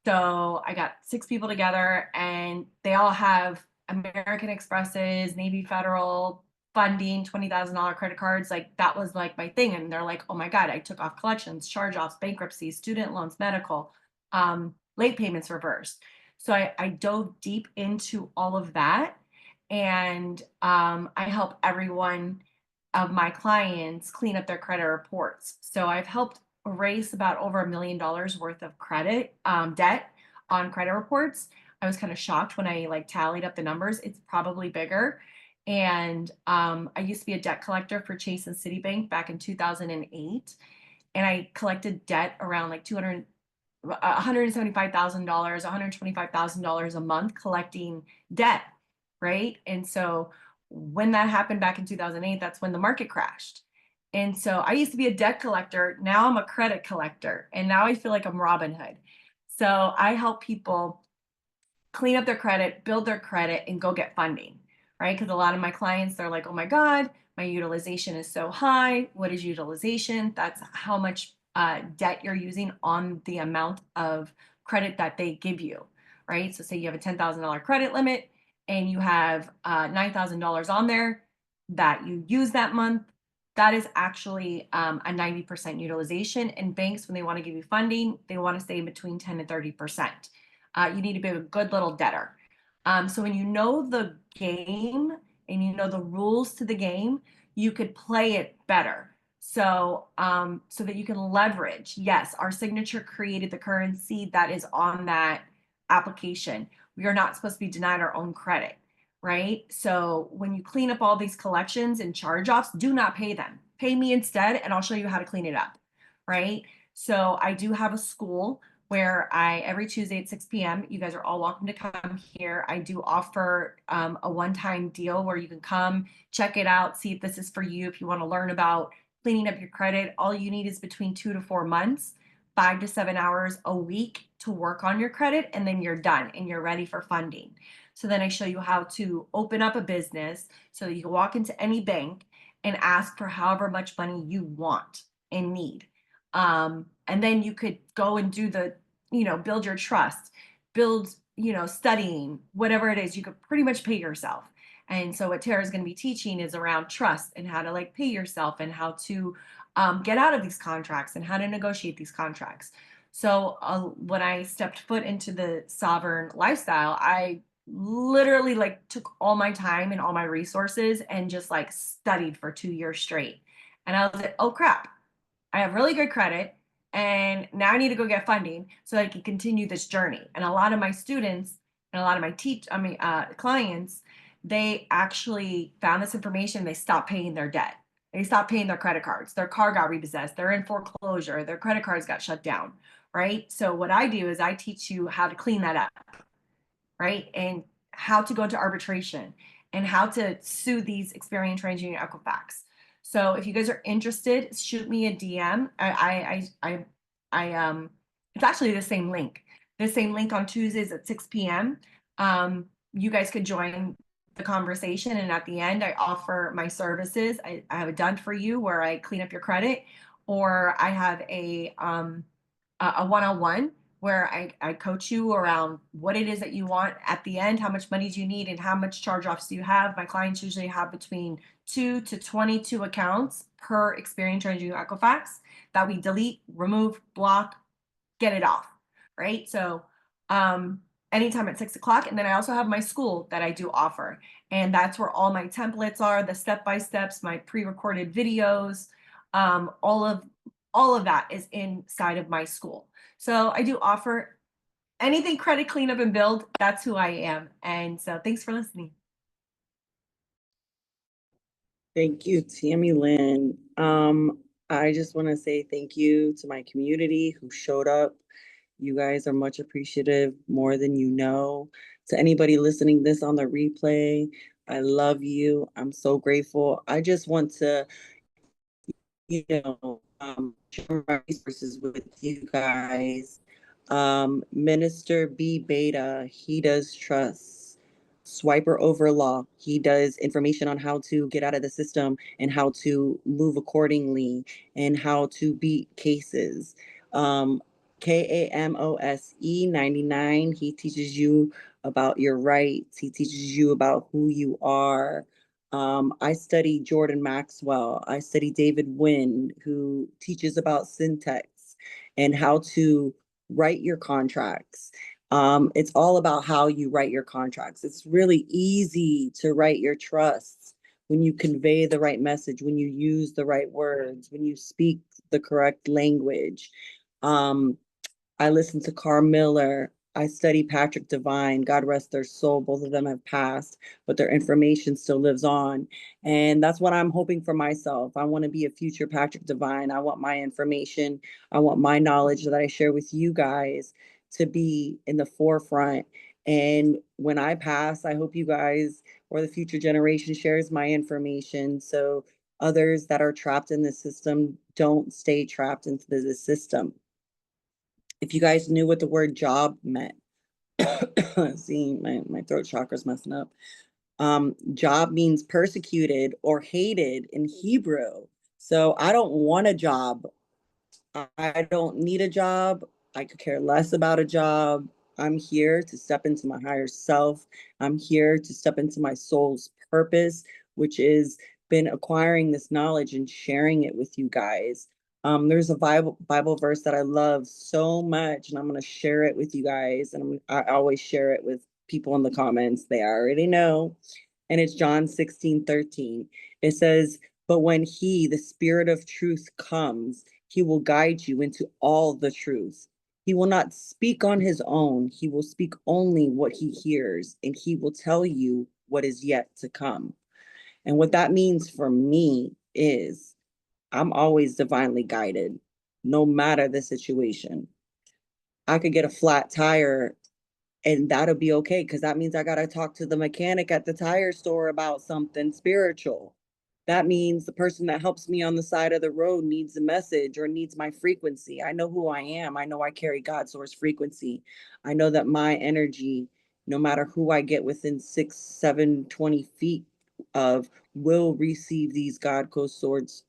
So I got 6 people together, and they all have American Expresses, Navy Federal, funding, $20,000 credit cards. Like, that was like my thing. And they're like, oh my God, I took off collections, charge-offs, bankruptcy, student loans, medical, late payments reversed. So I dove deep into all of that. And I help everyone of my clients clean up their credit reports. So I've helped erase about over $1 million worth of credit debt on credit reports. I was kind of shocked when I like tallied up the numbers. It's probably bigger. And I used to be a debt collector for Chase and Citibank back in 2008. And I collected debt around like $175,000, $125,000 a month collecting debt, right? And so when that happened back in 2008, that's when the market crashed. And so I used to be a debt collector. Now I'm a credit collector. And now I feel like I'm Robin Hood. So I help people clean up their credit, build their credit, and go get funding, right? Because a lot of my clients, they're like, oh my God, my utilization is so high. What is utilization? That's how much debt you're using on the amount of credit that they give you, right? So say you have a $10,000 credit limit and you have $9,000 on there that you use that month. That is actually a 90% utilization. And banks, when they want to give you funding, they want to stay in between 10 and 30%. You need to be a good little debtor. So when you know the game and you know the rules to the game, you could play it better. So, so that you can leverage. Yes, our signature created the currency that is on that application. We are not supposed to be denied our own credit, right? So when you clean up all these collections and charge-offs, do not pay them. Pay me instead, and I'll show you how to clean it up, right? So I do have a school where every Tuesday at 6 p.m., you guys are all welcome to come here. I do offer a one-time deal where you can come, check it out, see if this is for you. If you want to learn about cleaning up your credit, all you need is between 2 to 4 months, 5 to 7 hours a week to work on your credit, and then you're done and you're ready for funding. So then I show you how to open up a business so that you can walk into any bank and ask for however much money you want and need. And then you could go and do the, build your trust, build, studying, whatever it is, you could pretty much pay yourself. And so what Tara's going to be teaching is around trust and how to like pay yourself and how to get out of these contracts and how to negotiate these contracts. So when I stepped foot into the sovereign lifestyle, I literally like took all my time and all my resources and just like studied for 2 years straight. And I was like, oh crap, I have really good credit, and now I need to go get funding so I can continue this journey. And a lot of my students and a lot of my clients, they actually found this information. They stopped paying their debt. They stopped paying their credit cards. Their car got repossessed. They're in foreclosure. Their credit cards got shut down, right? So what I do is I teach you how to clean that up, right? And how to go into arbitration and how to sue these experience ranging Equifax. So if you guys are interested, shoot me a DM. It's actually the same link. The same link on Tuesdays at 6 p.m. You guys could join the conversation, and at the end, I offer my services. I have it done for you where I clean up your credit, or I have a one-on-one where I coach you around what it is that you want at the end, how much money do you need, and how much charge-offs do you have. My clients usually have between 2 to 22 accounts per experience ranging Equifax that we delete, remove, block, get it off, right? So anytime at 6 o'clock. And then I also have my school that I do offer. And that's where all my templates are, the step-by-steps, my pre-recorded videos, all of that is inside of my school. So I do offer anything credit cleanup and build. That's who I am. And so thanks for listening. Thank you, Tammy Lynn. I just want to say thank you to my community who showed up You guys are much appreciative, more than you know. To anybody listening this on the replay, I love you. I'm so grateful. I just want to, share my resources with you guys. Minister B Beta, he does trust. Swiper Overlaw, he does information on how to get out of the system and how to move accordingly and how to beat cases. KAMOSE 99, he teaches you about your rights. He teaches you about who you are. I study Jordan Maxwell. I study David Wynn, who teaches about syntax and how to write your contracts. It's all about how you write your contracts. It's really easy to write your trusts when you convey the right message, when you use the right words, when you speak the correct language. I listen to Carr Miller. I study Patrick Devine. God rest their soul. Both of them have passed, but their information still lives on. And that's what I'm hoping for myself. I want to be a future Patrick Devine. I want my information, I want my knowledge that I share with you guys to be in the forefront. And when I pass, I hope you guys or the future generation shares my information so others that are trapped in the system don't stay trapped into the system. If you guys knew what the word job meant, see, my throat chakra's messing up. Job means persecuted or hated in Hebrew. So I don't want a job. I don't need a job. I could care less about a job. I'm here to step into my higher self. I'm here to step into my soul's purpose, which is been acquiring this knowledge and sharing it with you guys. There's a Bible verse that I love so much, and I'm going to share it with you guys. And I always share it with people in the comments. They already know. And it's John 16:13. It says, but when he, the Spirit of truth, comes, he will guide you into all the truth. He will not speak on his own. He will speak only what he hears, and he will tell you what is yet to come. And what that means for me is I'm always divinely guided, no matter the situation. I could get a flat tire and that'll be okay because that means I got to talk to the mechanic at the tire store about something spiritual. That means the person that helps me on the side of the road needs a message or needs my frequency. I know who I am. I know I carry God's source frequency. I know that my energy, no matter who I get within 6, 7, 20 feet of, will receive these God source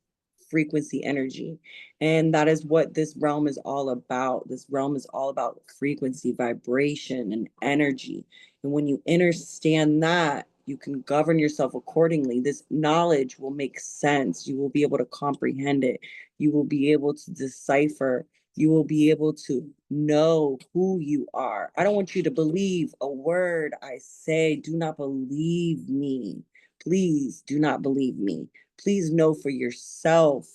frequency energy. And that is what this realm is all about. This realm is all about frequency, vibration, and energy. And when you understand that, you can govern yourself accordingly. This knowledge will make sense. You will be able to comprehend it. You will be able to decipher. You will be able to know who you are. I don't want you to believe a word I say. Do not believe me. Please do not believe me. Please know for yourself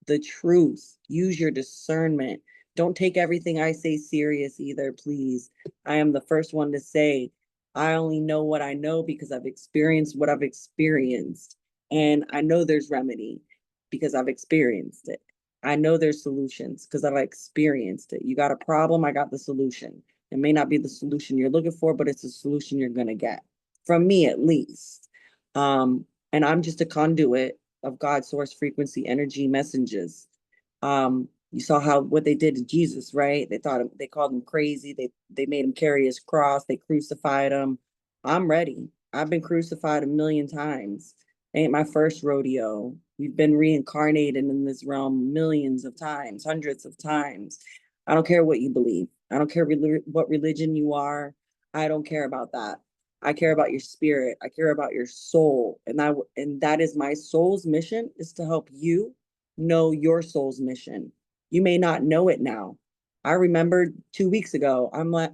the truth. Use your discernment. Don't take everything I say serious either, please. I am the first one to say, I only know what I know because I've experienced what I've experienced. And I know there's remedy because I've experienced it. I know there's solutions because I've experienced it. You got a problem, I got the solution. It may not be the solution you're looking for, but it's a solution you're going to get from me at least. And I'm just a conduit of God's source frequency energy messages. You saw how what they did to Jesus, right? They called him crazy. They made him carry his cross. They crucified him. I'm ready. I've been crucified a million times. Ain't my first rodeo. We've been reincarnated in this realm millions of times, hundreds of times. I don't care what you believe. I don't care what religion you are. I don't care about that. I care about your spirit. I care about your soul. And that is my soul's mission, is to help you know your soul's mission. You may not know it now. I remember 2 weeks ago,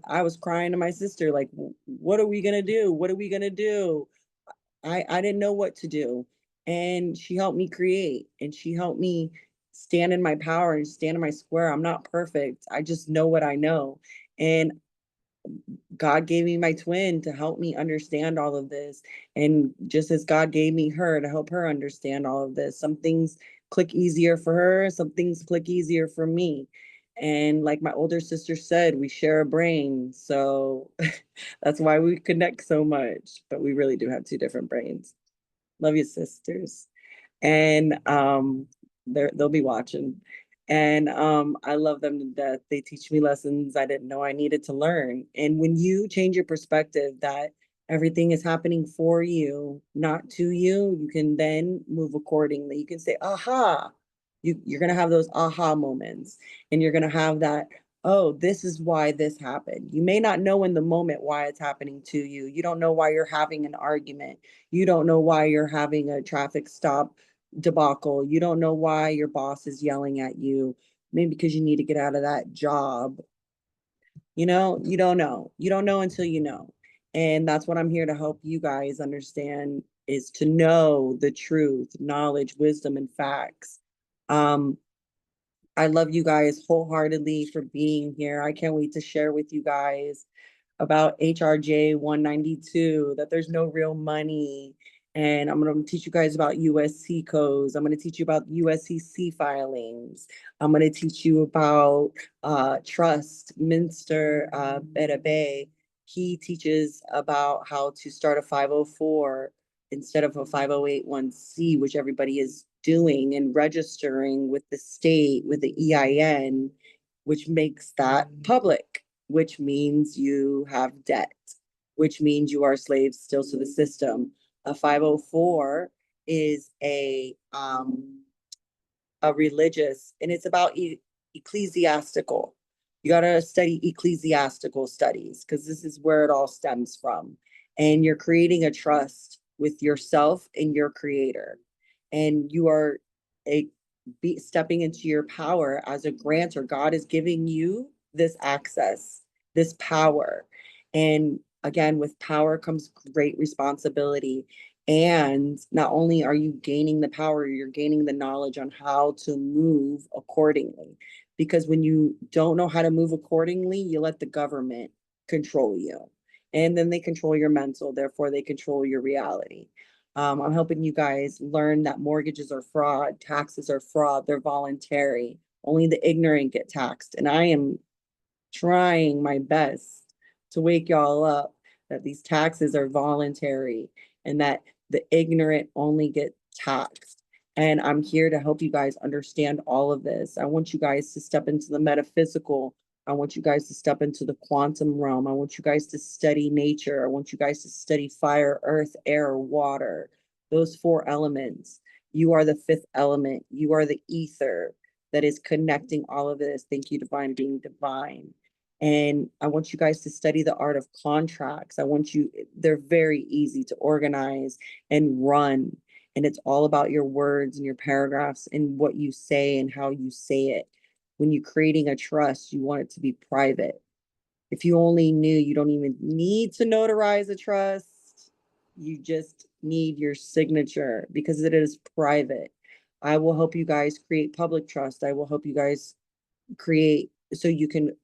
I was crying to my sister, like, what are we gonna do? What are we gonna do? I didn't know what to do. And she helped me create, and she helped me stand in my power and stand in my square. I'm not perfect. I just know what I know. And God gave me my twin to help me understand all of this. And just as God gave me her to help her understand all of this, some things click easier for her, some things click easier for me. And like my older sister said, we share a brain. So that's why we connect so much. But we really do have two different brains. Love you, sisters. And they'll be watching. And I love them to death. They teach me lessons I didn't know I needed to learn. And when you change your perspective that everything is happening for you, not to you, you can then move accordingly. You can say, aha. You're gonna have those aha moments, and you're gonna have that, oh, this is why this happened. You may not know in the moment why it's happening to you. You don't know why you're having an argument. You don't know why you're having a traffic stop debacle. You don't know why your boss is yelling at you. Maybe because you need to get out of that job. You don't know. You don't know until you know. And that's what I'm here to help you guys understand, is to know the truth, knowledge, wisdom, and facts. Um, I love you guys wholeheartedly for being here. I can't wait to share with you guys about HRJ 192, that there's no real money. And I'm going to teach you guys about USC codes. I'm going to teach you about USCC filings. I'm going to teach you about trust. Minster Beta Bay, he teaches about how to start a 504 instead of a 5081C, which everybody is doing and registering with the state, with the EIN, which makes that public, which means you have debt, which means you are slaves still to the system. A 504 is a religious, and it's about ecclesiastical. You got to study ecclesiastical studies because this is where it all stems from. And you're creating a trust with yourself and your creator. And you are a stepping into your power as a grantor. God is giving you this access, this power. And again, with power comes great responsibility. And not only are you gaining the power, you're gaining the knowledge on how to move accordingly. Because when you don't know how to move accordingly, you let the government control you. And then they control your mental, therefore, they control your reality. I'm helping you guys learn that mortgages are fraud, taxes are fraud, they're voluntary. Only the ignorant get taxed. And I am trying my best to wake y'all up that these taxes are voluntary and that the ignorant only get taxed. And I'm here to help you guys understand all of this. I want you guys to step into the metaphysical. I want you guys to step into the quantum realm. I want you guys to study nature. I want you guys to study fire, earth, air, water, those four elements. You are the fifth element. You are the ether that is connecting all of this. Thank you, divine being divine. And I want you guys to study the art of contracts. They're very easy to organize and run. And it's all about your words and your paragraphs and what you say and how you say it. When you're creating a trust, you want it to be private. If you only knew, you don't even need to notarize a trust. You just need your signature because it is private. I will help you guys create public trust. I will help you guys create so you can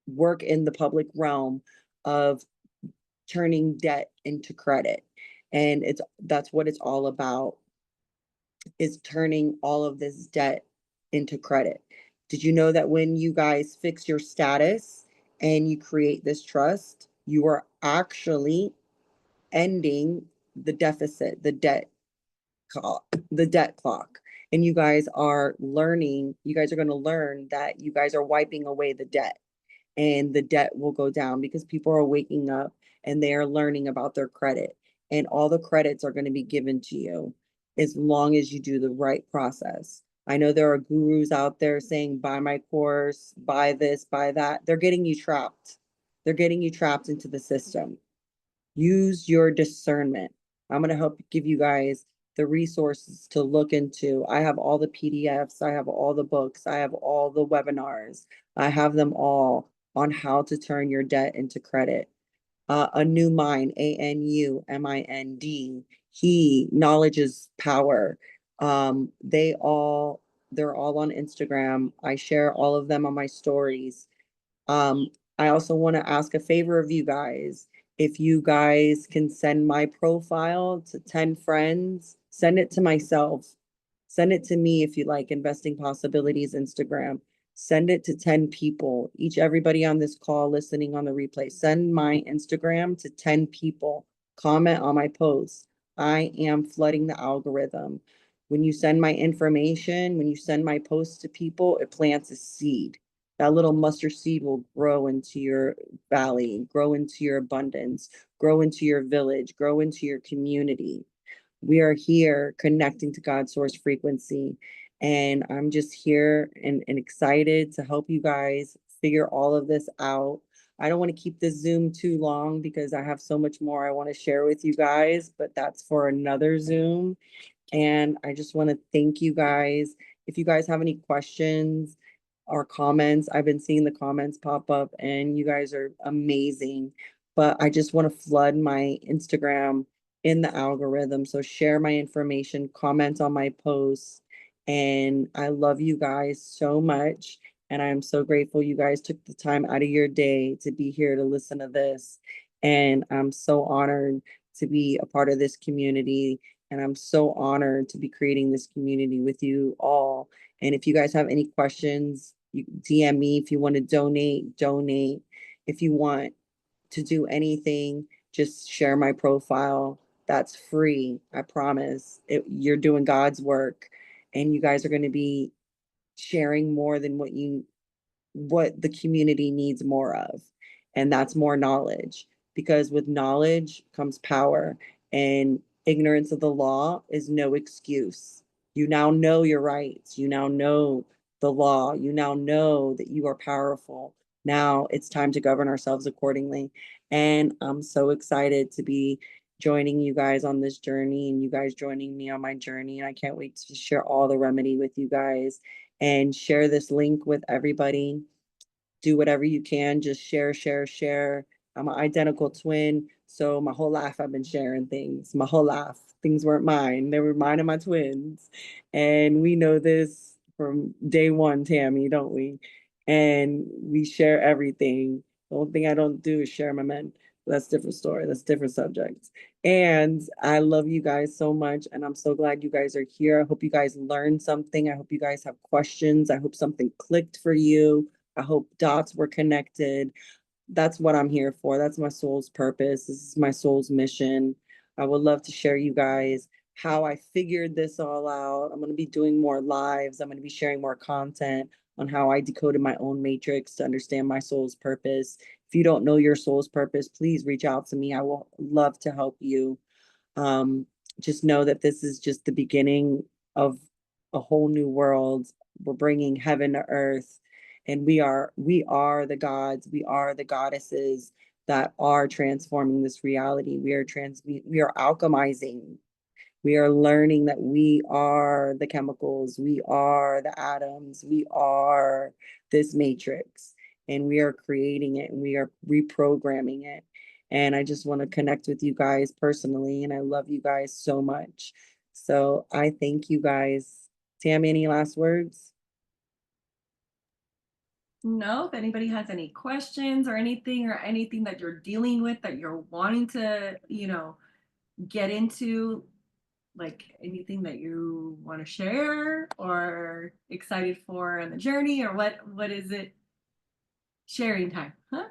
work in the public realm of turning debt into credit. And that's what it's all about, is turning all of this debt into credit. Did you know that when you guys fix your status and you create this trust, you are actually ending the deficit, the debt clock. And you guys are going to learn that you guys are wiping away the debt, and the debt will go down because people are waking up and they are learning about their credit, and all the credits are going to be given to you as long as you do the right process. I know there are gurus out there saying, buy my course, buy this, buy that. They're getting you trapped. They're getting you trapped into the system. Use your discernment. I'm going to help give you guys the resources to look into. I have all the PDFs. I have all the books. I have all the webinars. I have them all on how to turn your debt into credit. A New Mind, ANUMIND. Knowledge is power. They're all on Instagram. I share all of them on my stories. I also want to ask a favor of you guys. If you guys can send my profile to 10 friends, send it to myself. Send it to me if you like, Investing Possibilities Instagram. Send it to 10 people. Everybody on this call listening on the replay, send my Instagram to 10 people. Comment on my posts. I am flooding the algorithm. When you send my information, when you send my posts to people, it plants a seed. That little mustard seed will grow into your valley, grow into your abundance, grow into your village, grow into your community. We are here connecting to God's source frequency. And I'm just here and excited to help you guys figure all of this out. I don't want to keep this Zoom too long because I have so much more I want to share with you guys, but that's for another Zoom. And I just want to thank you guys. If you guys have any questions or comments, I've been seeing the comments pop up and you guys are amazing. But I just want to flood my Instagram in the algorithm. So share my information, comment on my posts. And I love you guys so much. And I'm so grateful you guys took the time out of your day to be here to listen to this. And I'm so honored to be a part of this community. And I'm so honored to be creating this community with you all. And if you guys have any questions, you DM me. If you want to donate, donate. If you want to do anything, just share my profile. That's free. I promise. You're doing God's work, and you guys are going to be sharing more than what the community needs more of. And that's more knowledge, because with knowledge comes power, and ignorance of the law is no excuse. You now know your rights. You now know the law. You now know that you are powerful. Now it's time to govern ourselves accordingly. And I'm so excited to be joining you guys on this journey and you guys joining me on my journey. And I can't wait to share all the remedy with you guys and share this link with everybody. Do whatever you can, just share, share, share. I'm an identical twin, so my whole life I've been sharing things. My whole life, things weren't mine; they were mine and my twins, and we know this from day one, Tammy, don't we? And we share everything. The only thing I don't do is share my men. That's a different story. That's a different subject. And I love you guys so much, and I'm so glad you guys are here. I hope you guys learned something. I hope you guys have questions. I hope something clicked for you. I hope dots were connected. That's what I'm here for. That's my soul's purpose. This is my soul's mission. I would love to share you guys how I figured this all out. I'm going to be doing more lives. I'm going to be sharing more content on how I decoded my own matrix to understand my soul's purpose. If you don't know your soul's purpose, please reach out to me. I will love to help you. Um, just know that this is just the beginning of a whole new world. We're bringing heaven to earth, and we are the gods, we are the goddesses that are transforming this reality. We are alchemizing. We are learning that we are the chemicals, we are the atoms, we are this matrix, and we are creating it and we are reprogramming it. And I just want to connect with you guys personally, and I love you guys so much. So I thank you guys. Tam, any last words? No, if anybody has any questions or anything that you're dealing with that you're wanting to, get into, like anything that you want to share or excited for on the journey, or what is it? Sharing time, huh?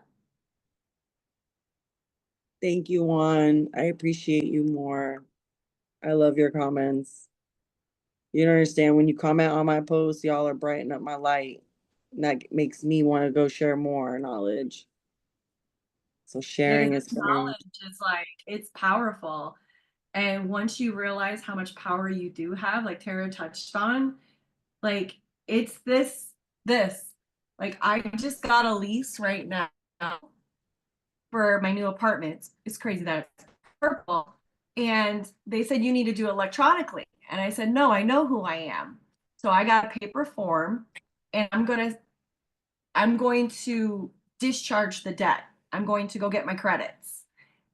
Thank you, Juan. I appreciate you more. I love your comments. You don't understand, when you comment on my posts, y'all are brightening up my light. And that makes me want to go share more knowledge. So It is. sharing is caring. Knowledge is like, it's powerful. And once you realize how much power you do have, like Tara touched on, like it's this. Like I just got a lease right now for my new apartment. It's crazy that it's purple. And they said you need to do electronically. And I said, no, I know who I am. So I got a paper form and I'm going to discharge the debt. I'm going to go get my credits.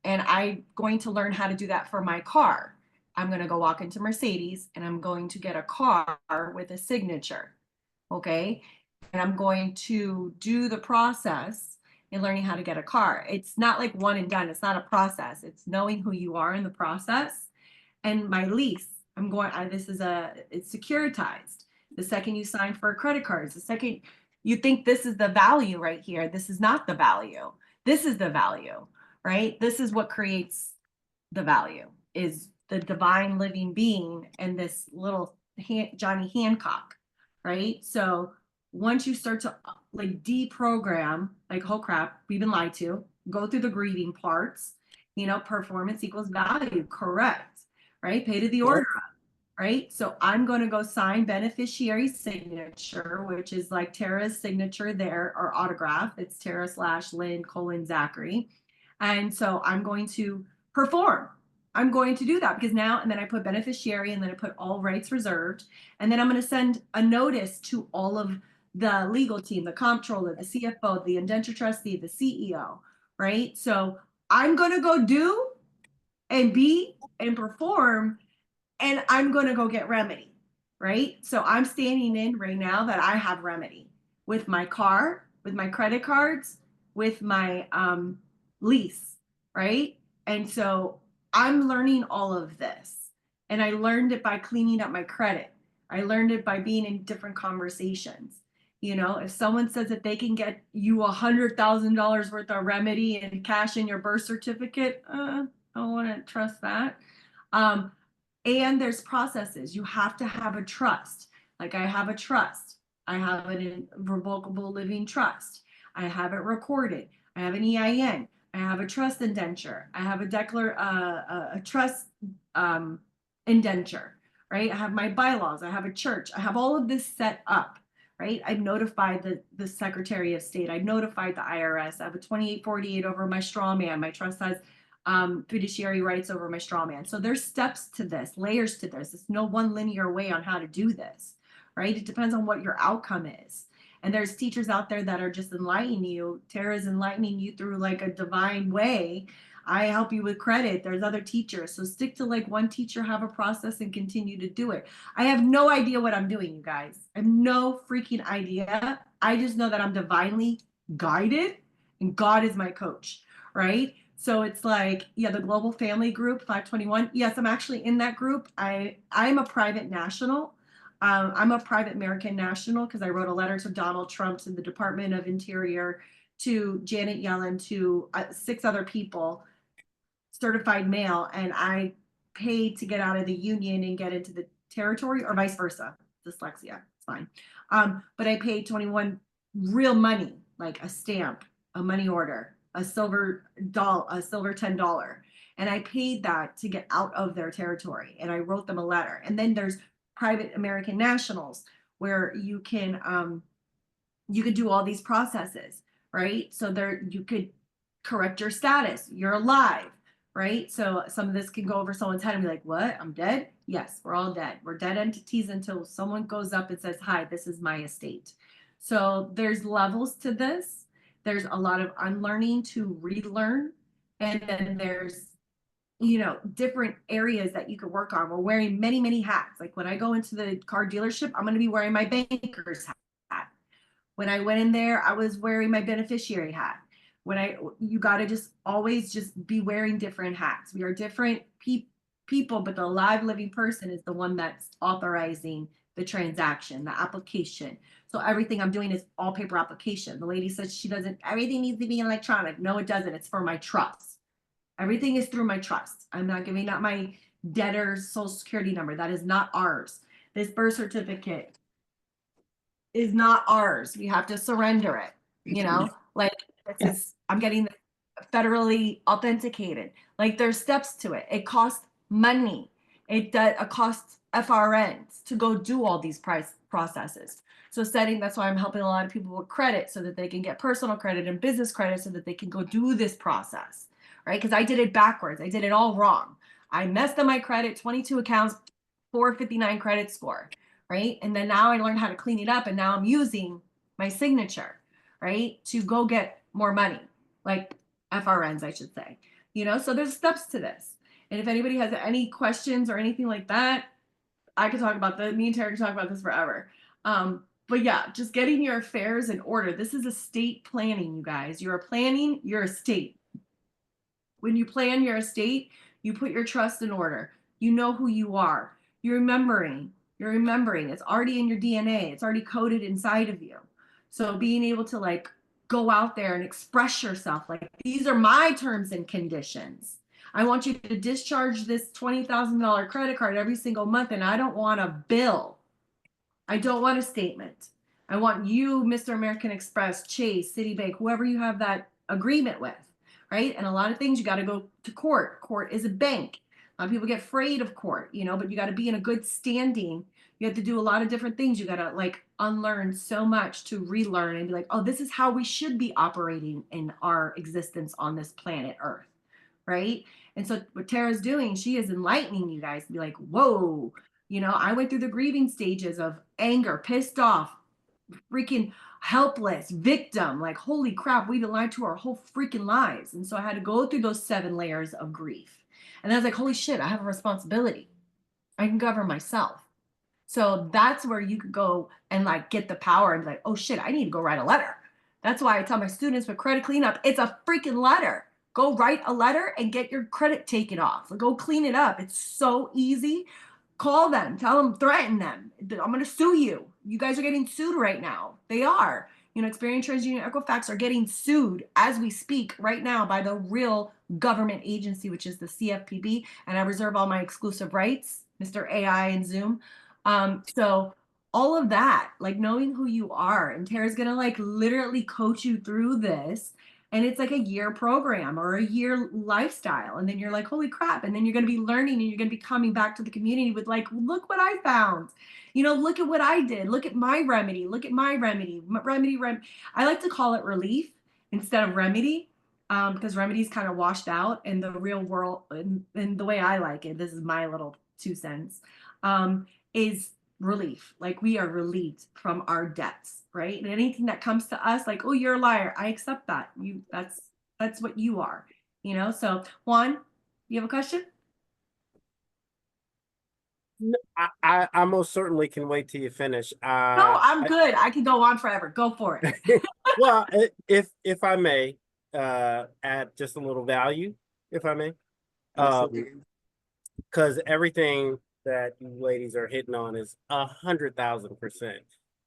And I'm going to learn how to do that for my car. I'm going to go walk into Mercedes and I'm going to get a car with a signature. Okay. And I'm going to do the process in learning how to get a car. It's not like one and done. It's not a process. It's knowing who you are in the process. And my lease, it's securitized. The second you sign for a credit card, the second You think this is the value right here. This is not the value. This is the value, right? This is what creates the value, is the divine living being and this little Johnny Hancock, right? So once you start to like deprogram, like, oh crap, we've been lied to, go through the grieving parts, you know, performance equals value, correct, right? Pay to the order, right? So I'm going to go sign beneficiary signature, which is like Tara's signature there, or autograph. It's Tara/Lynn:/Zachary. And so I'm going to perform. I'm going to do that because now, and then I put beneficiary, and then I put all rights reserved. And then I'm going to send a notice to all of the legal team, the comptroller, the CFO, the indenture trustee, the CEO, right? So I'm going to go do and be and perform, and I'm going to go get remedy, right? So I'm standing in right now that I have remedy with my car, with my credit cards, with my lease, right? And so I'm learning all of this. And I learned it by cleaning up my credit. I learned it by being in different conversations. You know, if someone says that they can get you $100,000 worth of remedy and cash in your birth certificate, I don't want to trust that. And there's processes. You have to have a trust. Like I have a trust. I have an irrevocable living trust. I have it recorded. I have an EIN. I have a trust indenture. I have a trust indenture, right? I have my bylaws. I have a church. I have all of this set up, right? I've notified the Secretary of State. I've notified the IRS. I have a 2848 over my straw man. My trust has fiduciary rights over my straw man. So there's steps to this, layers to this. It's no one linear way on how to do this, right? It depends on what your outcome is. And there's teachers out there that are just enlightening you. Tara's enlightening you through like a divine way. I help you with credit. There's other teachers. So stick to like one teacher, have a process, and continue to do it. I have no idea what I'm doing, you guys. I have no freaking idea. I just know that I'm divinely guided and God is my coach, right? So it's like, yeah, the Global Family Group 521. Yes, I'm actually in that group. I'm a private national. I'm a private American national because I wrote a letter to Donald Trump, to the Department of Interior, to Janet Yellen, to 6 other people, certified mail, and I paid to get out of the union and get into the territory, or vice versa. Dyslexia, it's fine. But I paid 21 real money, like a stamp, a money order, a silver $10. And I paid that to get out of their territory. And I wrote them a letter. And then there's private American nationals where you can do all these processes, right? So there you could correct your status. You're alive, right? So some of this can go over someone's head and be like, what? I'm dead? Yes, we're all dead. We're dead entities until someone goes up and says, hi, this is my estate. So there's levels to this. There's a lot of unlearning to relearn. And then there's, different areas that you could work on. We're wearing many, many hats. Like when I go into the car dealership, I'm going to be wearing my banker's hat. When I went in there, I was wearing my beneficiary hat. You got to just always just be wearing different hats. We are different people, but the live living person is the one that's authorizing the transaction, the application. So everything I'm doing is all paper application. The lady says everything needs to be electronic. No, it doesn't. It's for my trust. Everything is through my trust. I'm not giving out my debtor's social security number. That is not ours. This birth certificate is not ours. We have to surrender it, like I'm getting federally authenticated. Like there's steps to it. It costs money. It costs FRNs to go do all these processes. So that's why I'm helping a lot of people with credit so that they can get personal credit and business credit so that they can go do this process, right? Because I did it backwards. I did it all wrong. I messed up my credit, 22 accounts, 459 credit score, right? And then now I learned how to clean it up, and now I'm using my signature, right, to go get more money, like FRNs, I should say. So there's steps to this. And if anybody has any questions or anything like that, I could talk about that. Me and Tara can talk about this forever. But yeah, just getting your affairs in order. This is estate planning, you guys. You're planning your estate. When you plan your estate, you put your trust in order. You know who you are. You're remembering. It's already in your DNA. It's already coded inside of you. So being able to like go out there and express yourself, like these are my terms and conditions. I want you to discharge this $20,000 credit card every single month, and I don't want a bill. I don't want a statement. I want you, Mr. American Express, Chase, Citibank, whoever you have that agreement with, right? And a lot of things you got to go to court. Court is a bank. A lot of people get afraid of court, you know, but you got to be in a good standing. You have to do a lot of different things. You got to like unlearn so much to relearn and be like, oh, this is how we should be operating in our existence on this planet Earth, right? And so what Tara's doing, she is enlightening you guys to be like, whoa, you know, I went through the grieving stages of anger, pissed off, freaking helpless, victim, like, holy crap, we've been lied to our whole freaking lives. And so I had to go through those 7 layers of grief. And I was like, holy shit, I have a responsibility. I can govern myself. So that's where you could go and like get the power and be like, oh shit, I need to go write a letter. That's why I tell my students with credit cleanup, it's a freaking letter. Go write a letter and get your credit taken off. Go clean it up. It's so easy. Call them, tell them, threaten them. I'm going to sue you. You guys are getting sued right now. They are. You know, Experian, TransUnion, Equifax are getting sued as we speak right now by the real government agency, which is the CFPB. And I reserve all my exclusive rights, Mr. AI and Zoom. So all of that, like knowing who you are, and Tara's going to like literally coach you through this. And it's like a year program or a year lifestyle. And then you're like, holy crap. And then you're going to be learning and you're going to be coming back to the community with like, look what I found. You know, look at what I did. Look at my remedy. Look at my remedy. I like to call it relief instead of remedy, because remedy is kind of washed out in the real world. And the way I like it, this is my little 2 cents, is relief. Like we are relieved from our debts, right? And anything that comes to us, like, oh, you're a liar, I accept that. That's what you are, you know. So Juan, you have a question? I most certainly can wait till you finish. No, I'm good. I can go on forever. Go for it. Well, if I may, add just a little value, if I may, because everything that you ladies are hitting on is 100,000%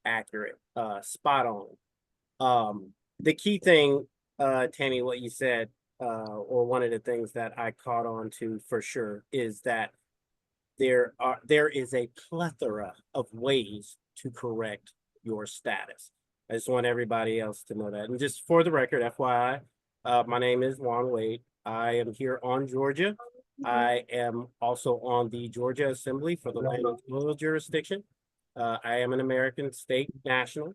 accurate, spot on. The key thing, Tammy, what you said, or one of the things that I caught on to for sure is that there is a plethora of ways to correct your status. I just want everybody else to know that. And just for the record, FYI, my name is Juan Wade. I am here on Georgia. I am also on the Georgia Assembly for the Land and Soil jurisdiction. I am an American state national,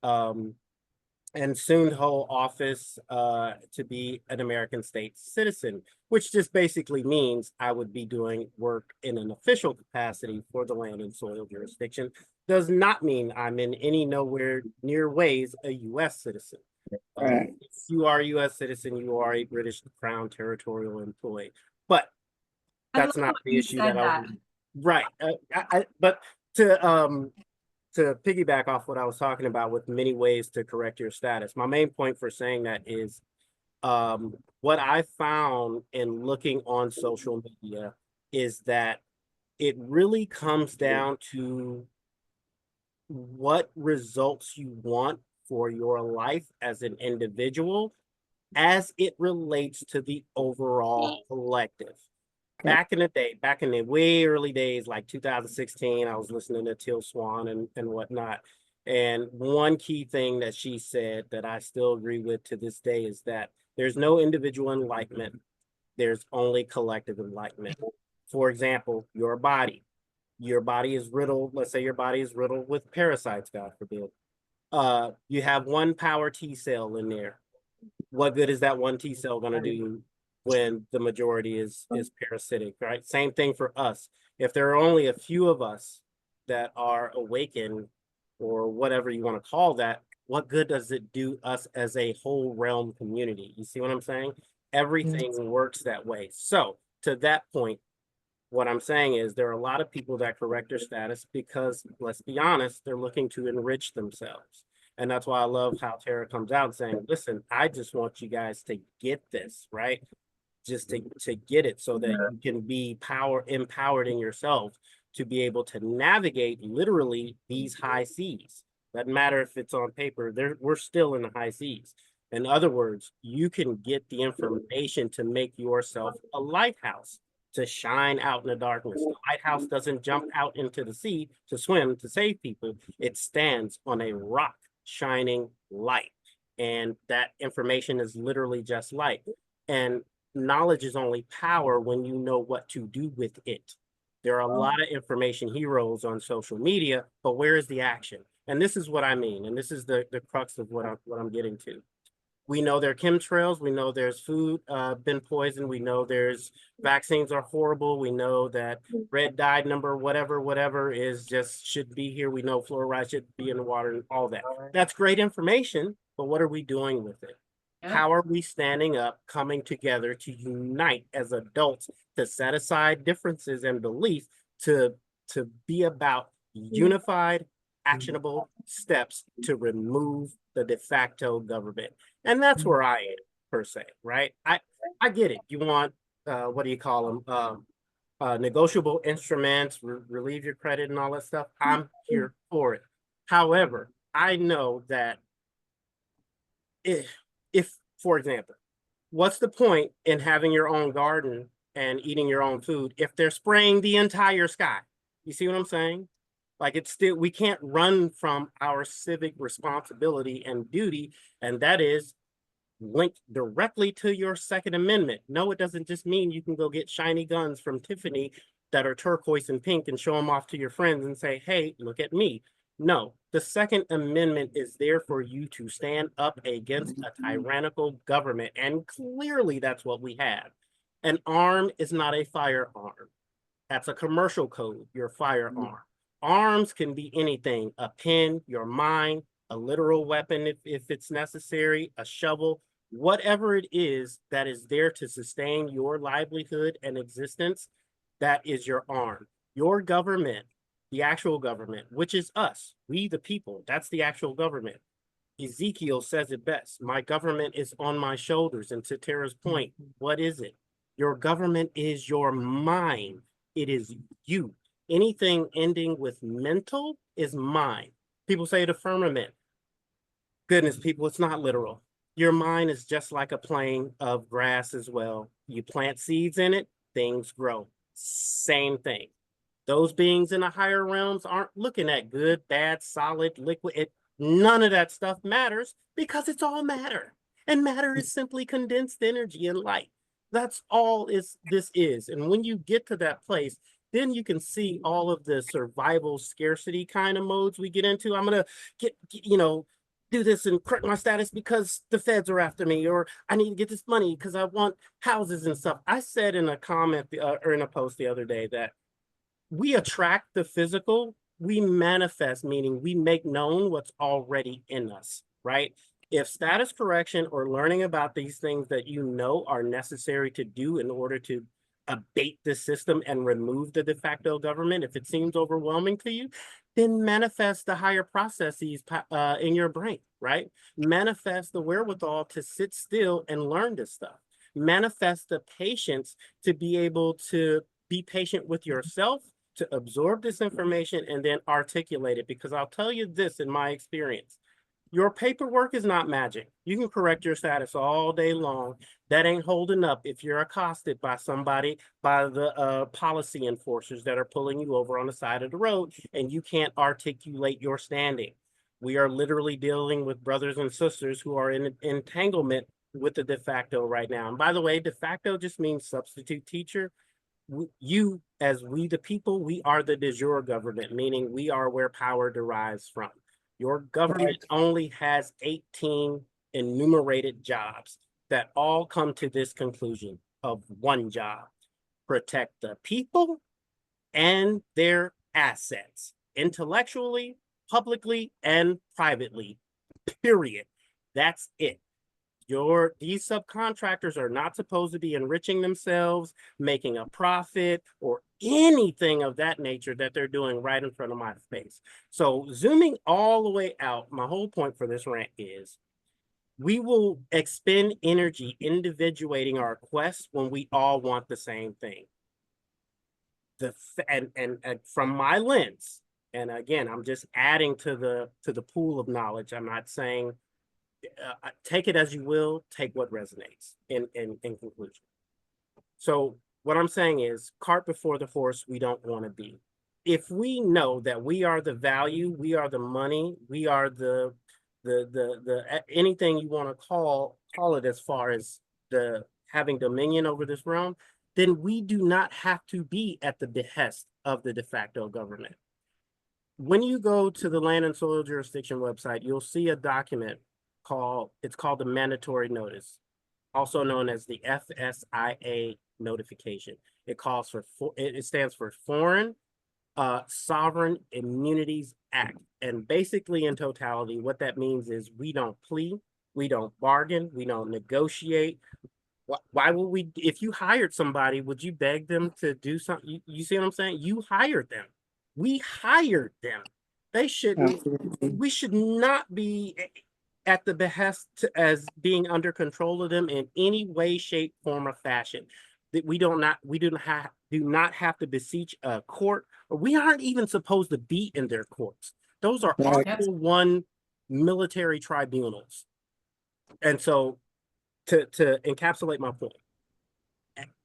and soon hold office to be an American state citizen, which just basically means I would be doing work in an official capacity for the land and soil jurisdiction. Does not mean I'm in any nowhere near ways a U.S. citizen. If you are a U.S. citizen, you are a British Crown territorial employee. But that's not the issue that right. But to piggyback off what I was talking about with many ways to correct your status, my main point for saying that is what I found in looking on social media is that it really comes down to what results you want for your life as an individual as it relates to the overall collective. Back in the way early days, like 2016, I was listening to Till Swan and whatnot. And one key thing that she said that I still agree with to this day is that there's no individual enlightenment. There's only collective enlightenment. For example, your body is riddled. Let's say your body is riddled with parasites, God forbid. You have one power T cell in there. What good is that one T cell going to do when the majority is parasitic, right? Same thing for us. If there are only a few of us that are awakened, or whatever you want to call that, what good does it do us as a whole realm community? You see what I'm saying? Everything works that way. So to that point, what I'm saying is there are a lot of people that correct their status because, let's be honest, they're looking to enrich themselves. And that's why I love how Tara comes out saying, listen, I just want you guys to get this, right? Just to get it so that you can be empowered in yourself to be able to navigate literally these high seas. Doesn't matter if it's on paper, we're still in the high seas. In other words, you can get the information to make yourself a lighthouse, to shine out in the darkness. The lighthouse doesn't jump out into the sea to swim to save people. It stands on a rock shining light. And that information is literally just light. And knowledge is only power when you know what to do with it. There are a lot of information heroes on social media, but where is the action? And this is what I mean. And this is the crux of what I'm getting to. We know there are chemtrails. We know there's food been poisoned. We know there's vaccines are horrible. We know that red dye number, whatever is just shouldn't be here. We know fluoride should be in the water and all that. That's great information, but what are we doing with it? Yep. How are we standing up, coming together to unite as adults, to set aside differences and beliefs, to be about unified, actionable steps to remove the de facto government? And that's where I am, per se, right? I get it. You want, what do you call them? Negotiable instruments, relieve your credit and all that stuff. I'm here for it. However, I know that if, for example, what's the point in having your own garden and eating your own food if they're spraying the entire sky? You see what I'm saying? Like, it's still, we can't run from our civic responsibility and duty, and that is linked directly to your Second Amendment. No, it doesn't just mean you can go get shiny guns from Tiffany that are turquoise and pink and show them off to your friends and say, hey, look at me. No, the Second Amendment is there for you to stand up against a tyrannical government, and clearly that's what we have. An arm is not a firearm. That's a commercial code, your firearm. Arms can be anything: a pen, your mind, a literal weapon if it's necessary, a shovel, whatever it is that is there to sustain your livelihood and existence, that is your arm. Your government, the actual government, which is us, we the people, that's the actual government. Ezekiel says it best: my government is on my shoulders. And to Tara's point, what is it? Your government is your mind. It is you. Anything ending with mental is mine. People say the firmament. Goodness, people, it's not literal. Your mind is just like a plane of grass as well. You plant seeds in it, things grow. Same thing. Those beings in the higher realms aren't looking at good, bad, solid, liquid. None of that stuff matters because it's all matter. And matter is simply condensed energy and light. That's all this is. And when you get to that place, then you can see all of the survival scarcity kind of modes we get into. I'm going to get, do this and correct my status because the feds are after me, or I need to get this money because I want houses and stuff. I said in a comment or in a post the other day that we attract the physical, we manifest, meaning we make known what's already in us, right? If status correction or learning about these things that you know are necessary to do in order to abate the system and remove the de facto government, if it seems overwhelming to you, then manifest the higher processes in your brain, right? Manifest the wherewithal to sit still and learn this stuff. Manifest the patience to be able to be patient with yourself, to absorb this information and then articulate it. Because I'll tell you this, in my experience, your paperwork is not magic. You can correct your status all day long. That ain't holding up if you're accosted by somebody, by the policy enforcers that are pulling you over on the side of the road and you can't articulate your standing. We are literally dealing with brothers and sisters who are in entanglement with the de facto right now. And by the way, de facto just means substitute teacher. You, as we the people, we are the de jure government, meaning we are where power derives from. Your government only has 18 enumerated jobs that all come to this conclusion of one job: protect the people and their assets, intellectually, publicly, and privately, period. That's it. These subcontractors are not supposed to be enriching themselves, making a profit, or anything of that nature that they're doing right in front of my face. So zooming all the way out, my whole point for this rant is we will expend energy individuating our quest when we all want the same thing. And from my lens, And again, I'm just adding to the pool of knowledge. I'm not saying take it as you will, take what resonates in conclusion. So what I'm saying is cart before the horse we don't want to be. If we know that we are the value, we are the money, we are the anything you want to call it as far as the having dominion over this realm, then we do not have to be at the behest of the de facto government. When you go to the Land and Soil Jurisdiction website, you'll see a document called the mandatory notice, also known as the FSIA notification. It calls for, it stands for Foreign Sovereign Immunities Act. And basically in totality, what that means is we don't plea, we don't bargain, we don't negotiate. Why would we, if you hired somebody, would you beg them to do something? You see what I'm saying? You hired them. We hired them. They shouldn't, Absolutely. we should not be at the behest as being under control of them in any way, shape, form, or fashion. That we do not have to beseech a court, or we aren't even supposed to be in their courts. Those are Right. Article I military tribunals. And so to encapsulate my point,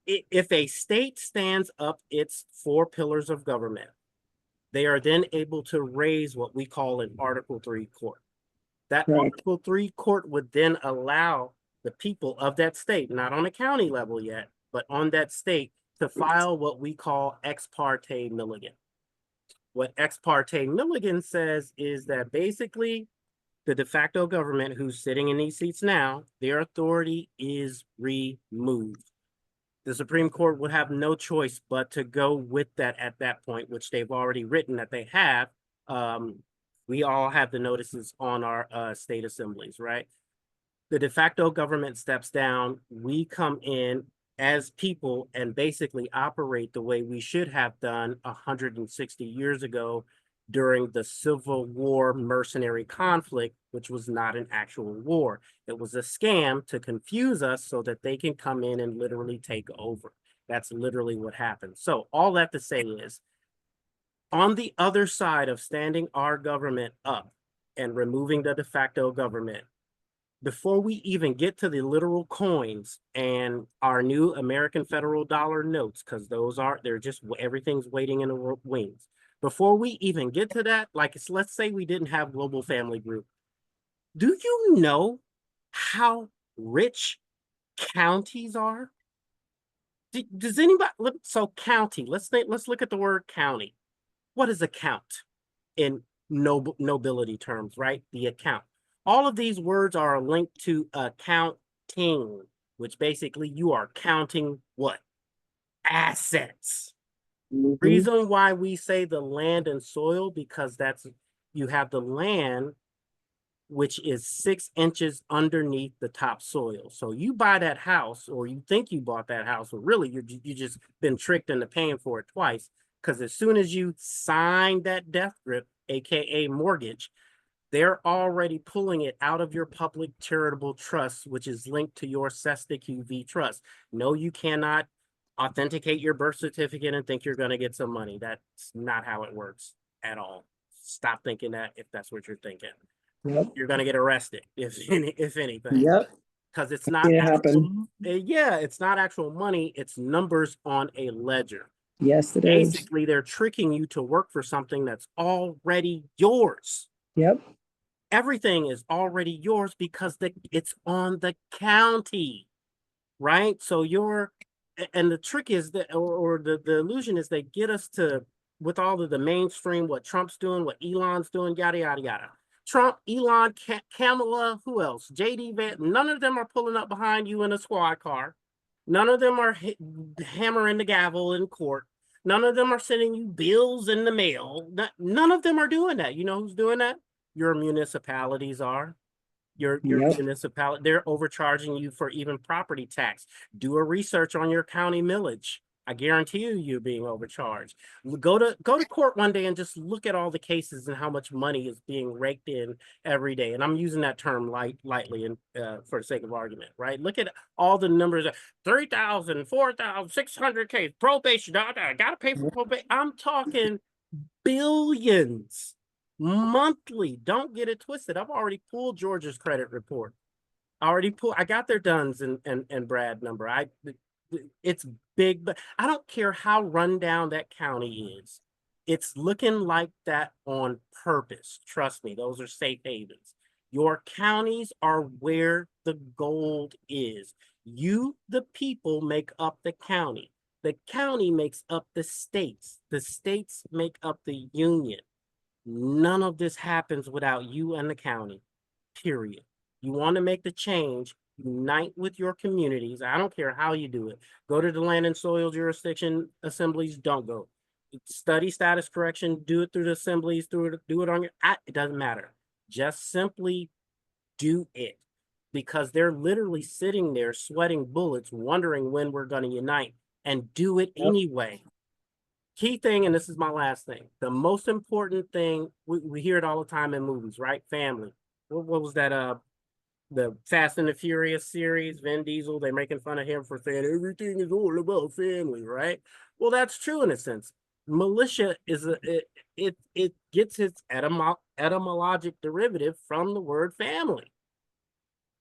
if a state stands up its 4 pillars of government, they are then able to raise what we call an Article III court. That Right. Article III court would then allow the people of that state, not on a county level yet, but on that state, to file what we call ex parte Milligan. What ex parte Milligan says is that basically the de facto government who's sitting in these seats now, their authority is removed. The Supreme Court would have no choice but to go with that at that point, which they've already written that they have. We all have the notices on our state assemblies, right? The de facto government steps down. We come in as people and basically operate the way we should have done 160 years ago during the Civil War mercenary conflict, which was not an actual war. It was a scam to confuse us so that they can come in and literally take over. That's literally what happened. So all that to say is, on the other side of standing our government up and removing the de facto government, before we even get to the literal coins and our new American federal dollar notes, because they're just, everything's waiting in the wings. Before we even get to that, like let's say we didn't have Global Family Group. Do you know how rich counties are? Does anybody, so county, let's look at the word county. What is a count in nobility terms, right? The account. All of these words are linked to accounting, which basically you are counting what? Assets. Mhm. Reason why we say the land and soil, because you have the land, which is 6 inches underneath the top soil. So you buy that house, or you think you bought that house, or really you just been tricked into paying for it twice. Because as soon as you sign that death grip, aka mortgage, they're already pulling it out of your public charitable trust, which is linked to your Cesta QV trust. No, you cannot authenticate your birth certificate and think you're going to get some money. That's not how it works at all. Stop thinking that if that's what you're thinking. Yep. You're going to get arrested, if anything. Yep. Because it's not It actual, happened. yeah, it's not actual money. It's numbers on a ledger. Yes, it is. Basically, they're tricking you to work for something that's already yours. Yep. Everything is already yours because it's on the county, right? So and the trick is that, or the illusion is they get us to, with all of the mainstream, what Trump's doing, what Elon's doing, yada, yada, yada. Trump, Elon, Kamala, who else? JD Vance, none of them are pulling up behind you in a squad car. None of them are hammering the gavel in court. None of them are sending you bills in the mail. None of them are doing that. You know who's doing that? Your municipalities are. Your Yep. municipality, they're overcharging you for even property tax. Do a research on your county millage. I guarantee you're being overcharged. Go to court one day and just look at all the cases and how much money is being raked in every day. And I'm using that term lightly and for the sake of argument, right? Look at all the numbers: 3,000, 4,000, 600 cases, probation. I gotta pay for probation. I'm talking billions monthly. Don't get it twisted. I've already pulled Georgia's credit report. I got their Duns and Brad number. It's big, but I don't care how run down that county is. It's looking like that on purpose. Trust me, those are safe havens. Your counties are where the gold is. You, the people, make up the county. The county makes up the states. The states make up the union. None of this happens without you and the county, period. You want to make the change, unite with your communities. I don't care how you do it. Go to the land and soil jurisdiction assemblies, don't go. Study status correction, do it through the assemblies, do it on your, it doesn't matter. Just simply do it, because they're literally sitting there sweating bullets, wondering when we're going to unite, and do it anyway. Key thing, and this is my last thing, the most important thing, we hear it all the time in movies, right? Family. What was that, the Fast and the Furious series, Vin Diesel, they're making fun of him for saying everything is all about family, right? Well, that's true in a sense. Militia is it gets its etymologic derivative from the word family.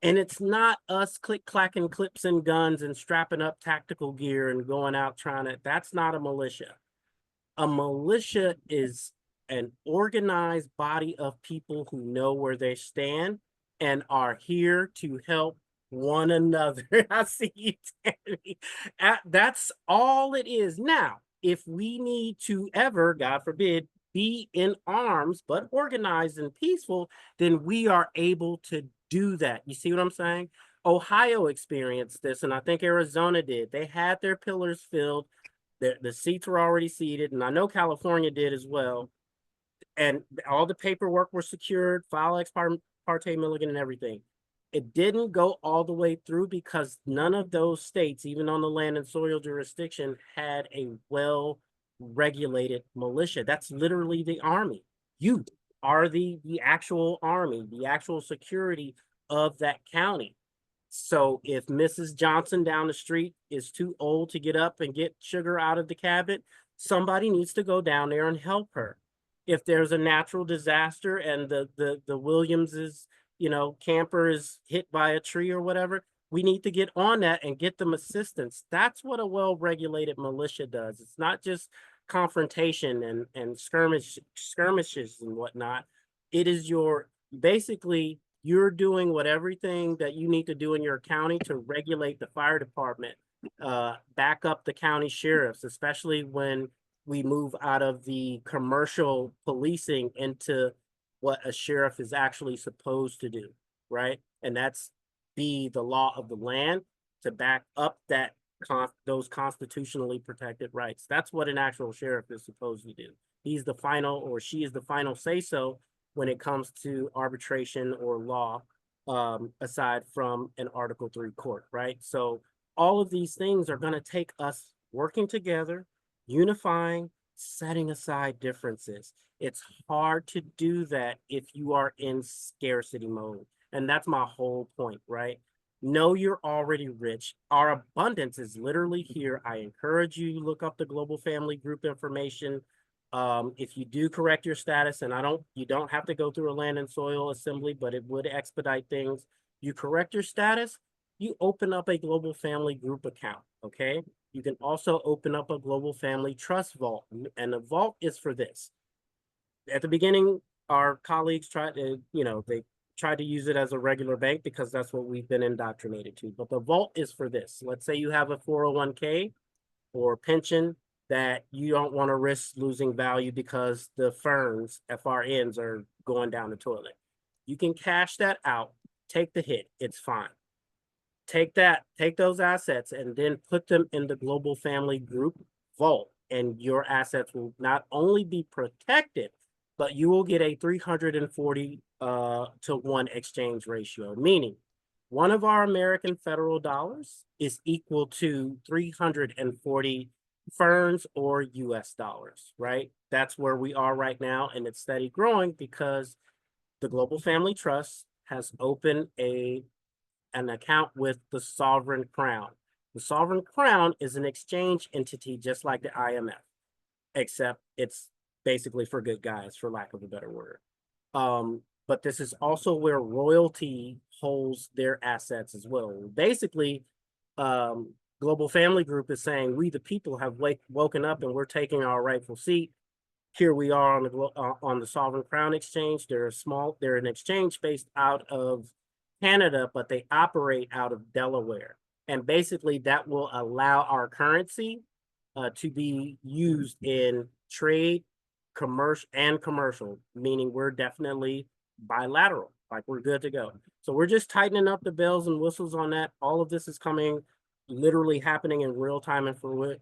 And it's not us click-clacking clips and guns and strapping up tactical gear and going out trying to, that's not a militia. A militia is an organized body of people who know where they stand and are here to help one another. I see you, Tammy. That's all it is. Now, if we need to ever, God forbid, be in arms, but organized and peaceful, then we are able to do that. You see what I'm saying? Ohio experienced this, and I think Arizona did. They had their pillars filled. The seats were already seated, and I know California did as well. And all the paperwork was secured, file ex parte Milligan and everything. It didn't go all the way through because none of those states, even on the land and soil jurisdiction, had a well-regulated militia. That's literally the army. You are the actual army, the actual security of that county. So if Mrs. Johnson down the street is too old to get up and get sugar out of the cabinet, somebody needs to go down there and help her. If there's a natural disaster and the Williams's, camper is hit by a tree or whatever, we need to get on that and get them assistance. That's what a well-regulated militia does. It's not just confrontation and skirmishes and whatnot. It is basically you're doing everything that you need to do in your county to regulate the fire department, back up the county sheriffs, especially when we move out of the commercial policing into what a sheriff is actually supposed to do, right? And that's be the law of the land to back up those constitutionally protected rights. That's what an actual sheriff is supposed to do. He's the final, or she is the final say-so when it comes to arbitration or law, aside from an Article 3 court, right? So all of these things are going to take us working together, unifying, setting aside differences. It's hard to do that if you are in scarcity mode. And that's my whole point, right? Know you're already rich. Our abundance is literally here. I encourage you to look up the Global Family Group information. If you do correct your status, and you don't have to go through a land and soil assembly, but it would expedite things. You correct your status, you open up a Global Family Group account, okay? You can also open up a Global Family Trust Vault, and the vault is for this. At the beginning, our colleagues tried to, they tried to use it as a regular bank because that's what we've been indoctrinated to. But the vault is for this. Let's say you have a 401k or pension that you don't want to risk losing value because the FRNs are going down the toilet. You can cash that out, take the hit, it's fine. Take those assets and then put them in the Global Family Group vault, and your assets will not only be protected, but you will get a 340 to 1 exchange ratio, meaning one of our American federal dollars is equal to 340 ferns or US dollars, right? That's where we are right now, and it's steady growing because the Global Family Trust has opened an account with the Sovereign Crown. The Sovereign Crown is an exchange entity just like the IMF, except it's basically for good guys, for lack of a better word. But this is also where royalty holds their assets as well. Basically, Global Family Group is saying, we the people have woken up and we're taking our rightful seat. Here we are on the Sovereign Crown Exchange. They're an exchange based out of Canada, but they operate out of Delaware. And basically that will allow our currency to be used in trade, commercial, meaning we're definitely bilateral, like we're good to go. So we're just tightening up the bells and whistles on that. All of this is coming, literally happening in real time, and for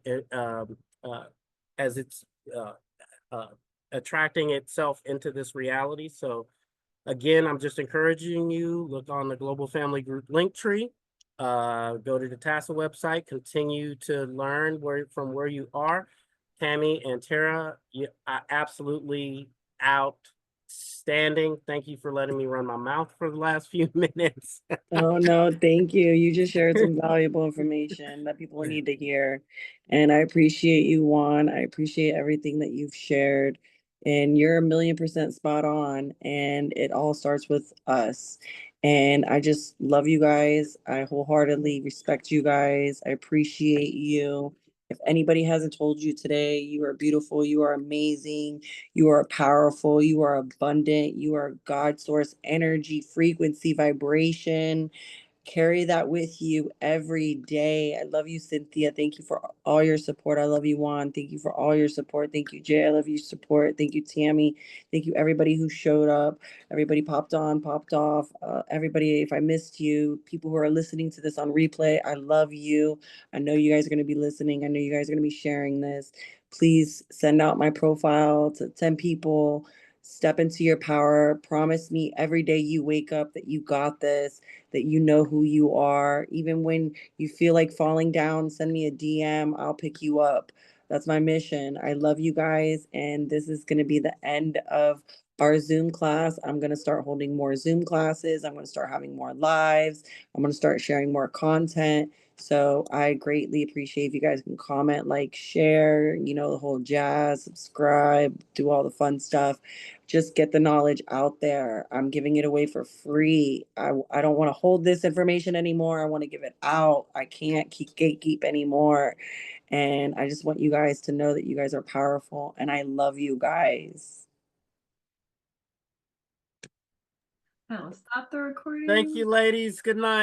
as it's attracting itself into this reality. So again, I'm just encouraging you, look on the Global Family Group link tree, go to the TASA website, continue to learn from where you are. Tammy and Tara, you are absolutely outstanding. Thank you for letting me run my mouth for the last few minutes. Oh, no, thank you. You just shared some valuable information that people need to hear. And I appreciate you, Juan. I appreciate everything that you've shared. And you're 1,000,000% spot on. And it all starts with us. And I just love you guys. I wholeheartedly respect you guys. I appreciate you. If anybody hasn't told you today, you are beautiful, you are amazing, you are powerful, you are abundant, you are God source energy, frequency, vibration. Carry that with you every day. I love you, Cynthia. Thank you for all your support. I love you, Juan. Thank you for all your support. Thank you, Jay. I love your support. Thank you, Tammy. Thank you, everybody who showed up. Everybody popped on, popped off. Everybody, if I missed you, people who are listening to this on replay, I love you. I know you guys are going to be listening. I know you guys are going to be sharing this. Please send out my profile to 10 people. Step into your power. Promise me every day you wake up that you got this, that you know who you are. Even when you feel like falling down, send me a DM. I'll pick you up. That's my mission. I love you guys. And this is going to be the end of our Zoom class. I'm going to start holding more Zoom classes. I'm going to start having more lives. I'm going to start sharing more content. So I greatly appreciate if you guys can comment, like, share, the whole jazz, subscribe, do all the fun stuff. Just get the knowledge out there. I'm giving it away for free. I don't want to hold this information anymore. I want to give it out. I can't gatekeep anymore. And I just want you guys to know that you guys are powerful and I love you guys. I'll stop the recording. Thank you, ladies. Good night.